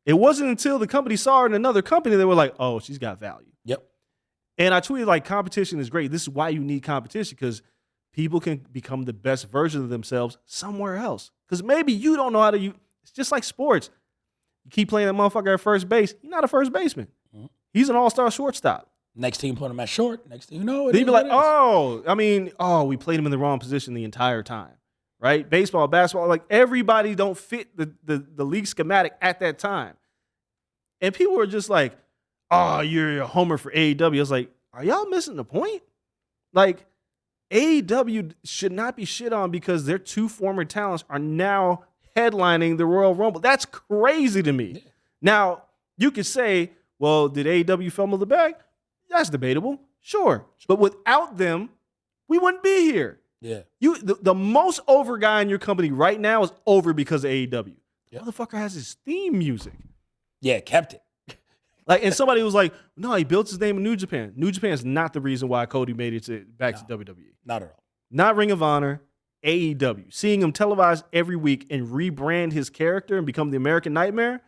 It wasn't until the company saw her in another company they were like, oh, she's got value. Yep. And I tweeted like, competition is great. This is why you need competition, because people can become the best version of themselves somewhere else. Because maybe you don't know how to It's just like sports. You keep playing that motherfucker at first base. He's not a first baseman. Mhm. He's an all-star shortstop. Next team put him at short. Next thing you know, it They'd is be like, what it is. we played him in the wrong position the entire time, right? Baseball, basketball, like everybody don't fit the league schematic at that time. And people were just like, oh, you're a homer for AEW. I was like, are y'all missing the point? Like, AEW should not be shit on because their two former talents are now headlining the Royal Rumble. That's crazy to me. Yeah. Now, you could say, well, did AEW fumble the bag? That's debatable. Sure. But without them, we wouldn't be here. Yeah. The most over guy in your company right now is over because of AEW. Yep. Motherfucker has his theme music. Yeah, kept it. Like, and somebody was like, no, he built his name in New Japan. New Japan is not the reason why Cody made it back to WWE. Not at all. Not Ring of Honor, AEW. Seeing him televised every week and rebrand his character and become the American Nightmare,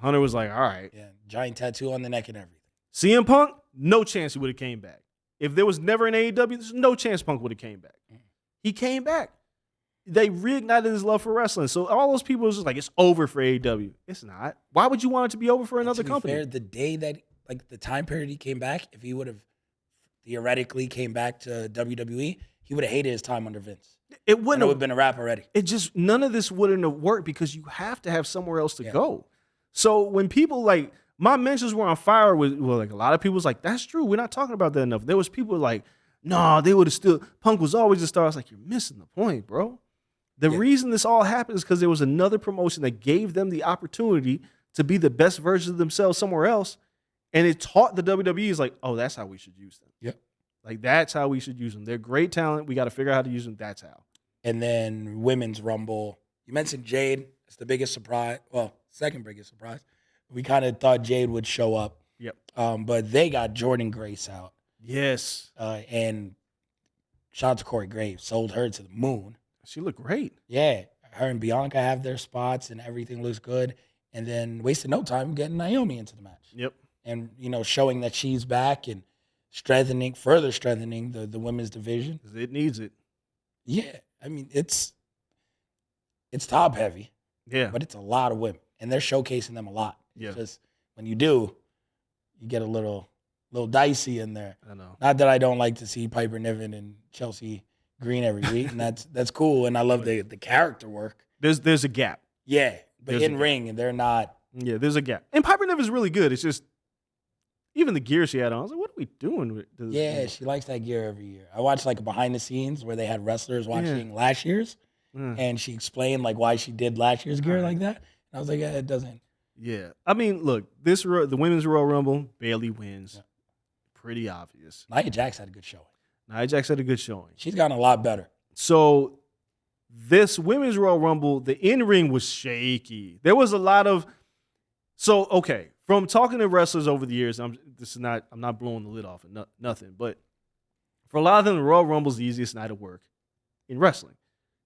Hunter was like, all right. Yeah, giant tattoo on the neck and everything. CM Punk, no chance he would have came back. If there was never an AEW, there's no chance Punk would have came back. He came back. They reignited his love for wrestling. So all those people was just like, it's over for AEW. It's not. Why would you want it to be over for another To be company? fair, the day that, like the time period he came back, if he would have theoretically came back to WWE, he would have hated his time under Vince. It And wouldn't it would have have been a wrap already. it just none of this wouldn't have worked because you have to have somewhere else to Yeah. go. So when people like my mentions were on fire with like a lot of people was like, that's true. We're not talking about that enough. There was people like, no, they would have still Punk was always a star. I was like, you're missing the point, bro. The Yeah. reason this all happened is because there was another promotion that gave them the opportunity to be the best version of themselves somewhere else. And it taught the WWE is like, oh, that's how we should use them. Yep. Like that's how we should use them. They're great talent. We got to figure out how to use them. That's how. And then Women's Rumble. You mentioned Jade. It's the biggest surprise. Well, second biggest surprise. We kind of thought Jade would show up. Yep. But they got Jordan Grace out. Yes. And shout out to Corey Graves. Sold her to the moon. She looked great. Yeah. Her and Bianca have their spots and everything looks good. And then wasted no time getting Naomi into the match. Yep. And, showing that she's back and further strengthening the women's division. It needs it. Yeah. I mean, it's top heavy, Yeah. but it's a lot of women. And they're showcasing them a lot. Yeah. Just when you do, you get a little dicey in there. I know. Not that I don't like to see Piper Niven and Chelsea Green every week, and that's cool. And I love the character work. There's a gap. Yeah, but There's a in gap. ring, they're not. Yeah, there's a gap. And Piper Niven's really good. It's just even the gear she had on. I was like, what are we doing with this? Yeah, she likes that gear every year. I watched like a behind the scenes where they had wrestlers watching last year's, and she explained like why she did last year's gear like that. And I was like, yeah, it doesn't. Yeah. I mean, look, the women's Royal Rumble, Bailey wins. Yeah. Pretty obvious. Nia Jax had a good showing. Nia Jax had a good showing. She's gotten a lot better. So this women's Royal Rumble, the in-ring was shaky. There was a lot of okay, from talking to wrestlers over the years, I'm not blowing the lid off and nothing, but for a lot of them, the Royal Rumble is the easiest night of work in wrestling.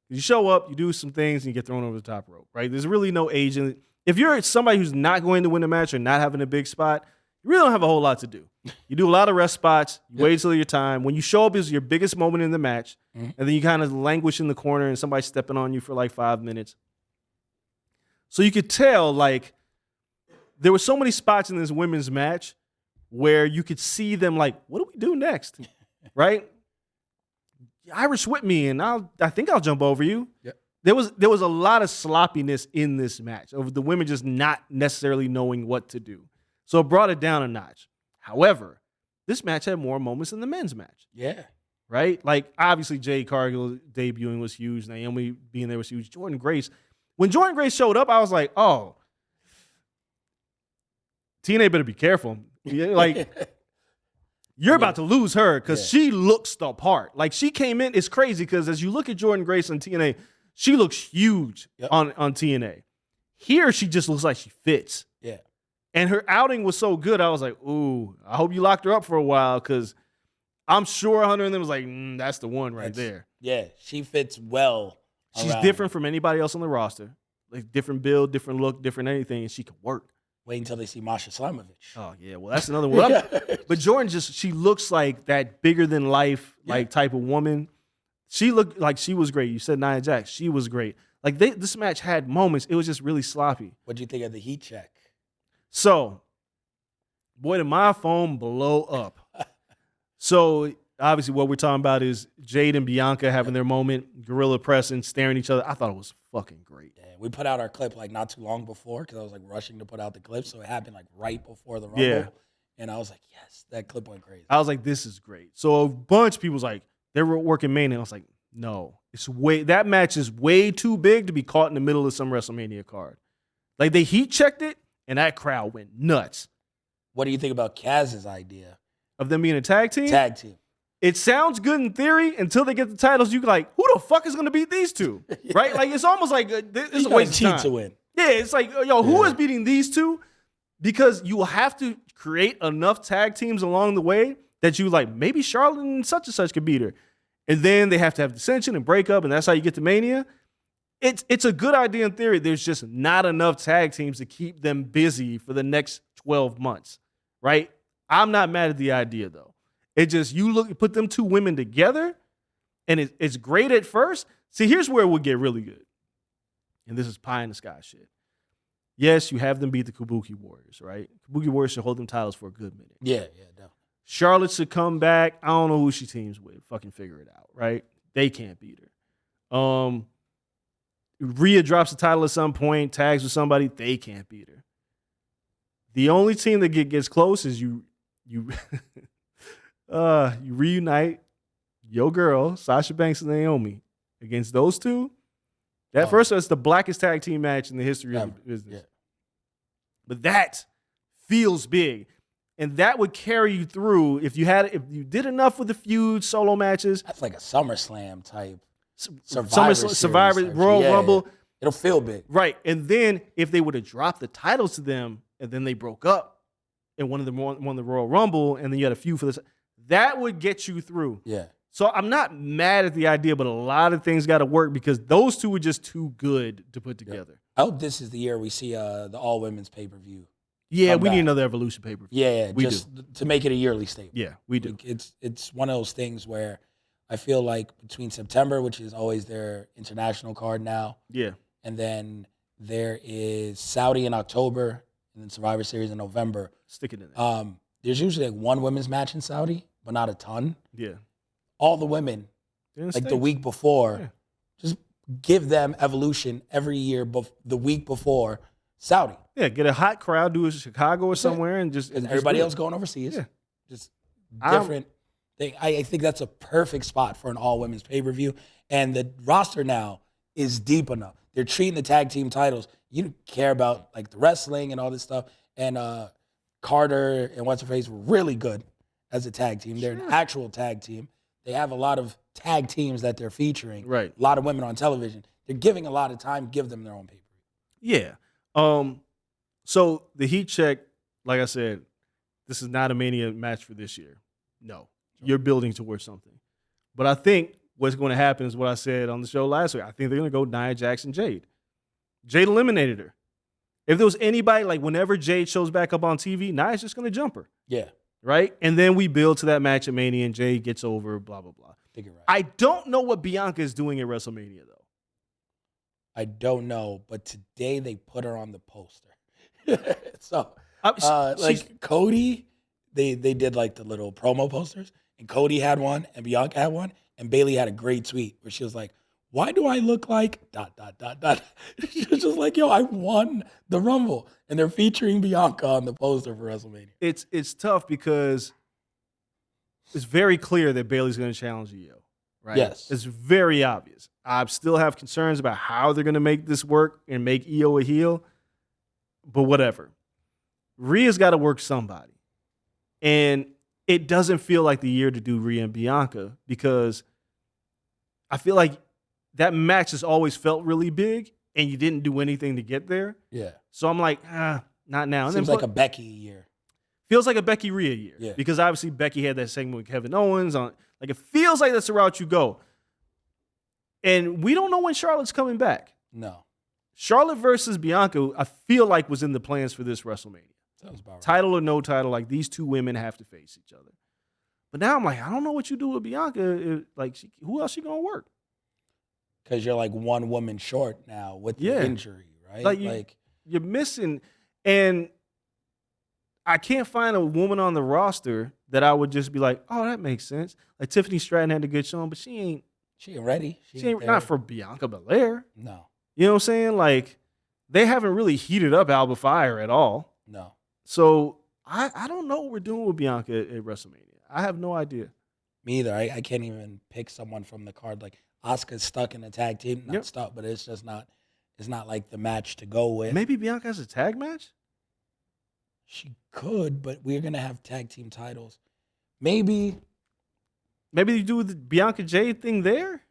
You show up, you do some things, and you get thrown over the top rope, right? There's really no agent. If you're somebody who's not going to win a match or not having a big spot, you really don't have a whole lot to do. You do a lot of rest spots. You wait till your time. When you show up is your biggest moment in the match, and then you kind of languish in the corner and somebody's stepping on you for like 5 minutes. So you could tell, like, there were so many spots in this women's match where you could see them like, what do we do next? Right? Irish whip me, and I think I'll jump over you. Yep. There was a lot of sloppiness in this match of the women just not necessarily knowing what to do. So it brought it down a notch. However, this match had more moments than the men's match. Yeah. Right? Like, obviously, Jade Cargill debuting was huge. Naomi being there was huge. Jordan Grace. When Jordan Grace showed up, I was like, oh, TNA better be careful. Like, you're about to lose her because she looks the part. Like, she came in. It's crazy because as you look at Jordan Grace on TNA, she looks huge on TNA. Here, she just looks like she fits. Yeah. And her outing was so good, I was like, ooh, I hope you locked her up for a while because I'm sure Hunter and them was like, that's the one right there. Yeah, she fits well. She's around. different from anybody else on the roster. Like, different build, different look, different anything, and she can work. Wait until they see Masha Slamovich. Oh, yeah, well, that's another one. But Jordan she looks like that bigger-than-life type of woman. She looked like she was great. You said Nia Jax. She was great. Like this match had moments. It was just really sloppy. What do you think of the heat check? So, boy, did my phone blow up. So obviously what we're talking about is Jade and Bianca having their moment, gorilla pressing, staring at each other. I thought it was fucking great. Yeah, we put out our clip like not too long before because I was like rushing to put out the clip. So it happened like right before the Rumble. Yeah. And I was like, yes, that clip went crazy. I was like, this is great. So a bunch of people was like, they were working Mania. I was like, no, that match is way too big to be caught in the middle of some WrestleMania card. Like they heat checked it and that crowd went nuts. What do you think about Kaz's idea? Of them being a tag team? Tag team. It sounds good in theory until they get the titles. You like, who the fuck is going to beat these two? Yeah. Right? Like, it's almost like this is You a waste cheat of time. to win. Yeah, it's like, yo, who is beating these two? Because you will have to create enough tag teams along the way that you like, maybe Charlotte and such could beat her. And then they have to have dissension and break up, and that's how you get to Mania. It's a good idea in theory. There's just not enough tag teams to keep them busy for the next 12 months, right? I'm not mad at the idea, though. It just, put them two women together, and it's great at first. See, here's where it would get really good. And this is pie in the sky shit. Yes, you have them beat the Kabuki Warriors, right? Kabuki Warriors should hold them titles for a good minute. Yeah, definitely. Charlotte should come back. I don't know who she teams with. Fucking figure it out, right? They can't beat her. Rhea drops the title at some point, tags with somebody. They can't beat her. The only team that gets close is you reunite your girl, Sasha Banks and Naomi, against those two. First, that's the blackest tag team match in the history of the business. Yeah. But that feels big. And that would carry you through if you did enough with the feud, solo matches. That's like a SummerSlam type. Survivor Royal Rumble. Yeah. It'll feel big. Right. And then if they would have dropped the titles to them and then they broke up and one of them won the Royal Rumble and then you had a feud for this, that would get you through. Yeah. So I'm not mad at the idea, but a lot of things got to work because those two were just too good to put together. I hope this is the year we see the all women's pay-per-view. Yeah, we need another Evolution pay-per-view. Yeah, just to make it a yearly staple. Yeah, we do. Like it's one of those things where I feel like between September, which is always their international card now, and then there is Saudi in October, and then Survivor Series in November. Stick it in there. There's usually like one women's match in Saudi, but not a ton. Yeah. All the women, like the week before, just give them Evolution every year, the week before Saudi. Yeah, get a hot crowd, do it in Chicago or somewhere, and just everybody else going overseas. Yeah. Just different thing. I think that's a perfect spot for an all women's pay per view, and the roster now is deep enough. They're treating the tag team titles. You don't care about like the wrestling and all this stuff. And Carter and what's her face were really good as a tag team. They're an actual tag team. They have a lot of tag teams that they're featuring. Right. A lot of women on television. They're giving a lot of time. Give them their own pay per view. Yeah. So the heat check, like I said, this is not a Mania match for this year. No. You're building towards something. But I think what's going to happen is what I said on the show last week. I think they're going to go Nia Jax and Jade. Jade eliminated her. If there was anybody, like whenever Jade shows back up on TV, Nia's just going to jump her. Yeah. Right? And then we build to that match at Mania and Jade gets over, blah, blah, blah. I think you're right. I don't know what Bianca is doing at WrestleMania, though. I don't know, but today they put her on the poster. So, like Cody, they did like the little promo posters, and Cody had one, and Bianca had one, and Bayley had a great tweet where she was like, "Why do I look like ... She was just like, "Yo, I won the Rumble," and they're featuring Bianca on the poster for WrestleMania. It's tough because it's very clear that Bayley's going to challenge Io, right? Yes, it's very obvious. I still have concerns about how they're going to make this work and make Io a heel. But whatever. Rhea's got to work somebody. And it doesn't feel like the year to do Rhea and Bianca because I feel like that match has always felt really big and you didn't do anything to get there. Yeah. So I'm like, not now. Seems like a Becky year. Feels like a Becky Rhea year. Yeah. Because obviously Becky had that segment with Kevin Owens. Like it feels like that's the route you go. And we don't know when Charlotte's coming back. No. Charlotte versus Bianca, I feel like was in the plans for this WrestleMania. Sounds about right. Title or no title, like these two women have to face each other. But now I'm like, I don't know what you do with Bianca. Who else she gonna work? because you're like one woman short now with the injury, right? Like you're missing, and I can't find a woman on the roster that I would just be like, oh, that makes sense. Like Tiffany Stratton had a good showing, but she ain't ready. She ain't not for Bianca Belair. No. You know what I'm saying? Like, they haven't really heated up Alba Fire at all. No. So I don't know what we're doing with Bianca at WrestleMania. I have no idea. Me either. I can't even pick someone from the card. Like Asuka's stuck in a tag team. Not stuck, but it's just not. It's not like the match to go with. Maybe Bianca has a tag match. She could, but we're gonna have tag team titles. Maybe you do the Bianca Jade thing there.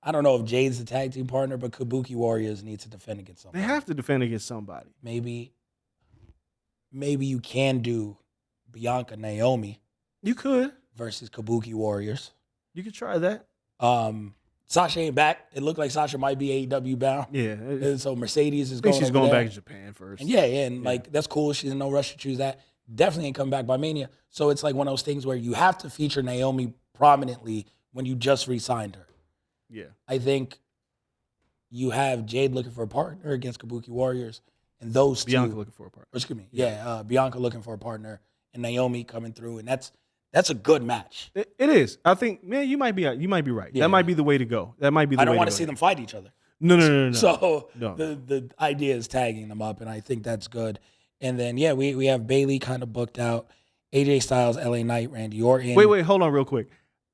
I don't know if Jade's the tag team partner, but Kabuki Warriors need to defend against somebody. They have to defend against somebody. Maybe you can do Bianca Naomi. You could versus Kabuki Warriors. You could try that. Sasha ain't back. It looked like Sasha might be AEW bound. Yeah. And so Mercedes is I think going. she's going back to Japan first. And and like that's cool. She's in no rush to choose that. Definitely ain't coming back by Mania. So it's like one of those things where you have to feature Naomi prominently when you just re-signed her. Yeah. I think you have Jade looking for a partner against Kabuki Warriors, and those Bianca two looking for a partner. Excuse me. Yeah, Bianca looking for a partner, and Naomi coming through, and that's a good match. It is. I think, man, you might be right. Yeah. That might be the way to go. That might be the way to go. I don't want to see them fight each other. No. So the idea is tagging them up, and I think that's good. And then we have Bayley kind of booked out, AJ Styles, LA Knight, Randy Orton. Wait, hold on real quick.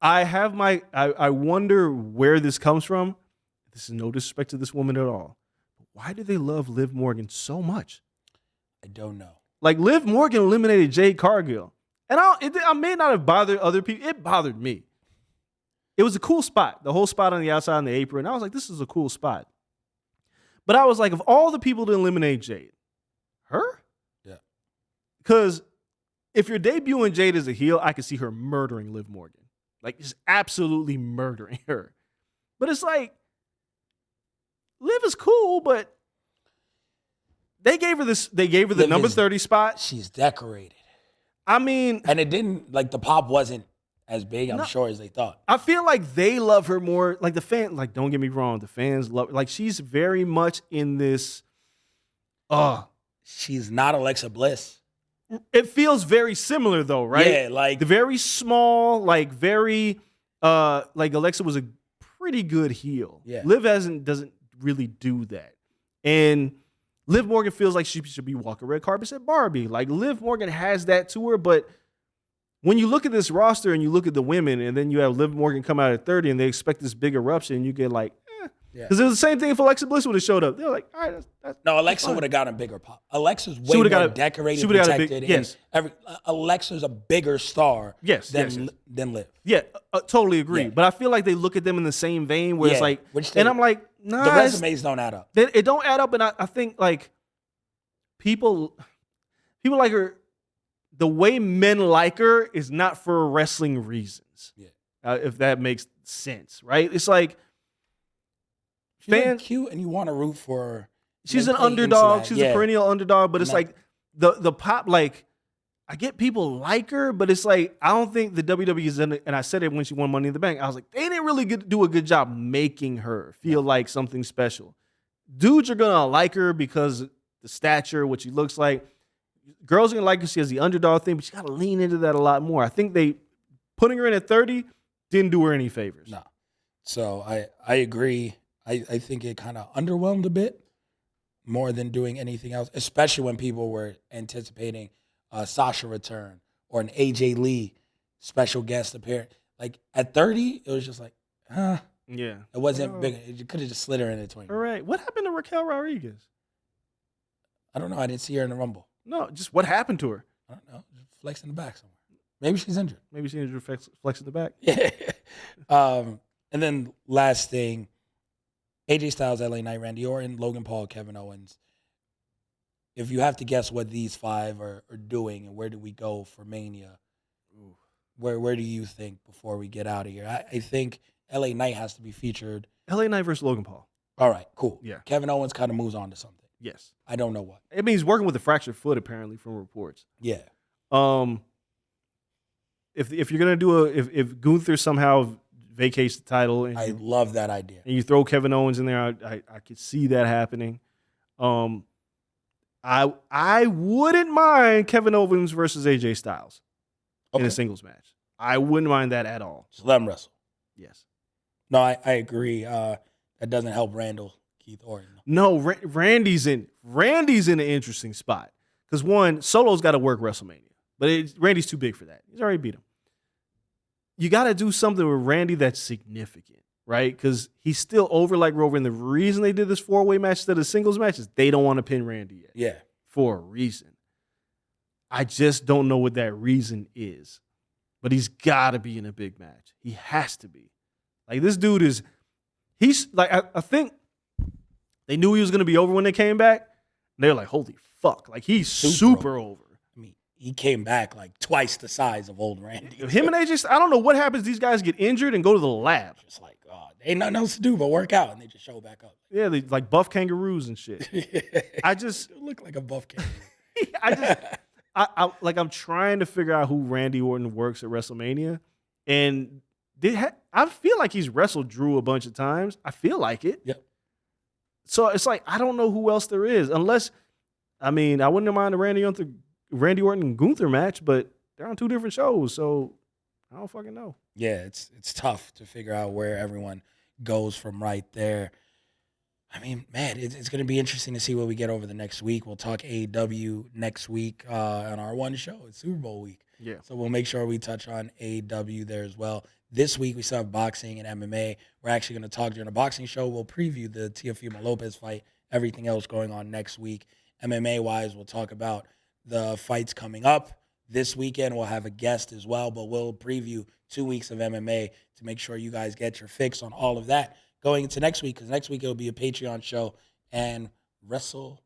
I wonder where this comes from. This is no disrespect to this woman at all. Why do they love Liv Morgan so much? I don't know. Like, Liv Morgan eliminated Jade Cargill. And I may not have bothered other people. It bothered me. It was a cool spot. The whole spot on the outside on the apron. I was like, this is a cool spot. But I was like, of all the people to eliminate Jade, her? Yeah. Because if you're debuting Jade as a heel, I could see her murdering Liv Morgan. Like, just absolutely murdering her. But it's like, Liv is cool, but they gave her the Liv number is- 30 spot. She's decorated. I mean, And it didn't, like, the pop wasn't as big, I'm sure, as they thought. I feel like they love her more. Like, the fan, like, don't get me wrong, the fans love, like, she's very much in this, She's not Alexa Bliss. it feels very similar though, right? Yeah, like The very small, like, very, like, Alexa was a pretty good heel. Yeah. Liv doesn't really do that. And Liv Morgan feels like she should be walking red carpets at Barbie. Like, Liv Morgan has that to her, but when you look at this roster and you look at the women, and then you have Liv Morgan come out at 30 and they expect this big eruption, you get like, Yeah. Because it was the same thing if Alexa Bliss would have showed up. They're like, all right, that's No, Alexa fine. would have gotten a bigger pop. Alexa's way would've more got a- decorated, she would've got a big- protected. yes. And Alexa's a bigger star Yes, than, yes. than Liv. Yeah, totally agree. Yeah. But I feel like they look at them in the same vein where it's Yeah, like, which they- and I'm like, nah, The it's- resumes don't add up. it don't add up. And I think like people like her, the way men like her is not for wrestling reasons. Yeah. If that makes sense, right? It's like, She's like fans, cute, and you want to root for her. she's Like, an play into underdog. that. She's Yeah. a perennial underdog, but it's And like the pop, like, I get people like her, but it's like, I don't think the WWE is in it. And I said it when she won Money in the Bank. I was like, they didn't really do a good job making her feel like something special. Dudes are going to like her because the stature, what she looks like. Girls are going to like her. She has the underdog thing, but you got to lean into that a lot more. I think putting her in at 30 didn't do her any favors. No. So I agree. I think it kind of underwhelmed a bit more than doing anything else, especially when people were anticipating a Sasha return or an AJ Lee special guest appearance. Like at 30, it was just like, Yeah. it wasn't big. You could have just slid her in at 20. All right. What happened to Raquel Rodriguez? I don't know. I didn't see her in the Rumble. No, just what happened to her? I don't know. Just flex in the back somewhere. Maybe she's injured. Maybe she needed to flex in the back. Yeah. And then last thing, AJ Styles, LA Knight, Randy Orton, Logan Paul, Kevin Owens. If you have to guess what these five are doing and where do we go for Mania, where do you think before we get out of here? I think LA Knight has to be featured. LA Knight versus Logan Paul. All right, cool. Yeah. Kevin Owens kind of moves on to something. Yes. I don't know what. It means working with a fractured foot, apparently, from reports. Yeah. If you're gonna do if Gunther somehow vacates the title, and I love that idea. you throw Kevin Owens in there. I could see that happening. I wouldn't mind Kevin Owens versus AJ Styles in a singles match. I wouldn't mind that at all. Just let him wrestle. Yes. No, I agree. That doesn't help Randall Keith Orton. No, Randy's in an interesting spot because one, Solo's got to work WrestleMania, but Randy's too big for that. He's already beat him. You got to do something with Randy that's significant, right? Because he's still over like Rover. And the reason they did this 4-way match instead of singles match is they don't want to pin Randy yet. Yeah. For a reason. I just don't know what that reason is. But he's got to be in a big match. He has to be. Like, this dude he's like, I think they knew he was going to be over when they came back. And they're like, holy fuck. Like, he's super over. I mean, he came back like twice the size of old Randy. Him and AJ, I don't know what happens. These guys get injured and go to the lab. Just like, oh, ain't nothing else to do but work out, and they just show back up. Yeah, they like buff kangaroos and shit. I just you look like a buff kangaroo. I'm trying to figure out who Randy Orton works at WrestleMania, and I feel like he's wrestled Drew a bunch of times. I feel like it. Yep. So it's like I don't know who else there is, unless I wouldn't mind the Randy Orton and Gunther match, but they're on two different shows, so I don't fucking know. Yeah, it's tough to figure out where everyone goes from right there. I mean, man, it's going to be interesting to see what we get over the next week. We'll talk AEW next week on our one show. It's Super Bowl week. Yeah. So we'll make sure we touch on AEW there as well. This week we still have boxing and MMA. We're actually going to talk during the boxing show. We'll preview the Teofimo Lopez fight, everything else going on next week. MMA-wise, we'll talk about the fights coming up. This weekend we'll have a guest as well, but we'll preview 2 weeks of MMA to make sure you guys get your fix on all of that going into next week, because next week it'll be a Patreon show and WrestleMania,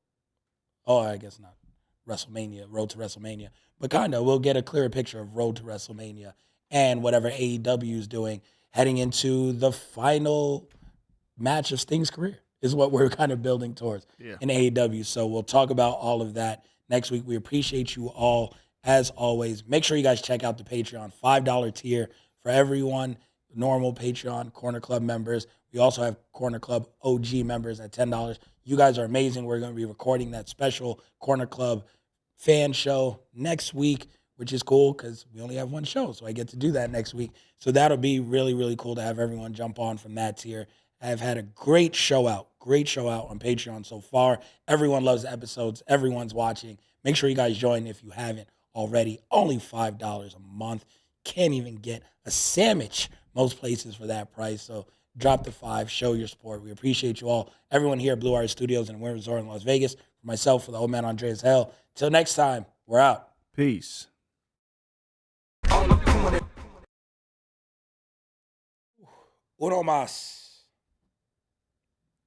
Road to WrestleMania. But kind of, we'll get a clearer picture of Road to WrestleMania and whatever AEW is doing heading into the final match of Sting's career is what we're kind of building towards in AEW. So we'll talk about all of that next week. We appreciate you all. As always, make sure you guys check out the Patreon, $5 tier for everyone, normal Patreon, Corner Club members. We also have Corner Club OG members at $10. You guys are amazing. We're going to be recording that special Corner Club fan show next week, which is cool because we only have one show, so I get to do that next week. So that'll be really, really cool to have everyone jump on from that tier. I've had a great show out on Patreon so far. Everyone loves the episodes. Everyone's watching. Make sure you guys join if you haven't already. Only $5 a month. Can't even get a sandwich most places for that price. So drop the $5, show your support. We appreciate you all. Everyone here at Blue Art Studios and Wynn Resort in Las Vegas. For myself, for the old man Andreas and Kel. Till next time, we're out. Peace. Uno más.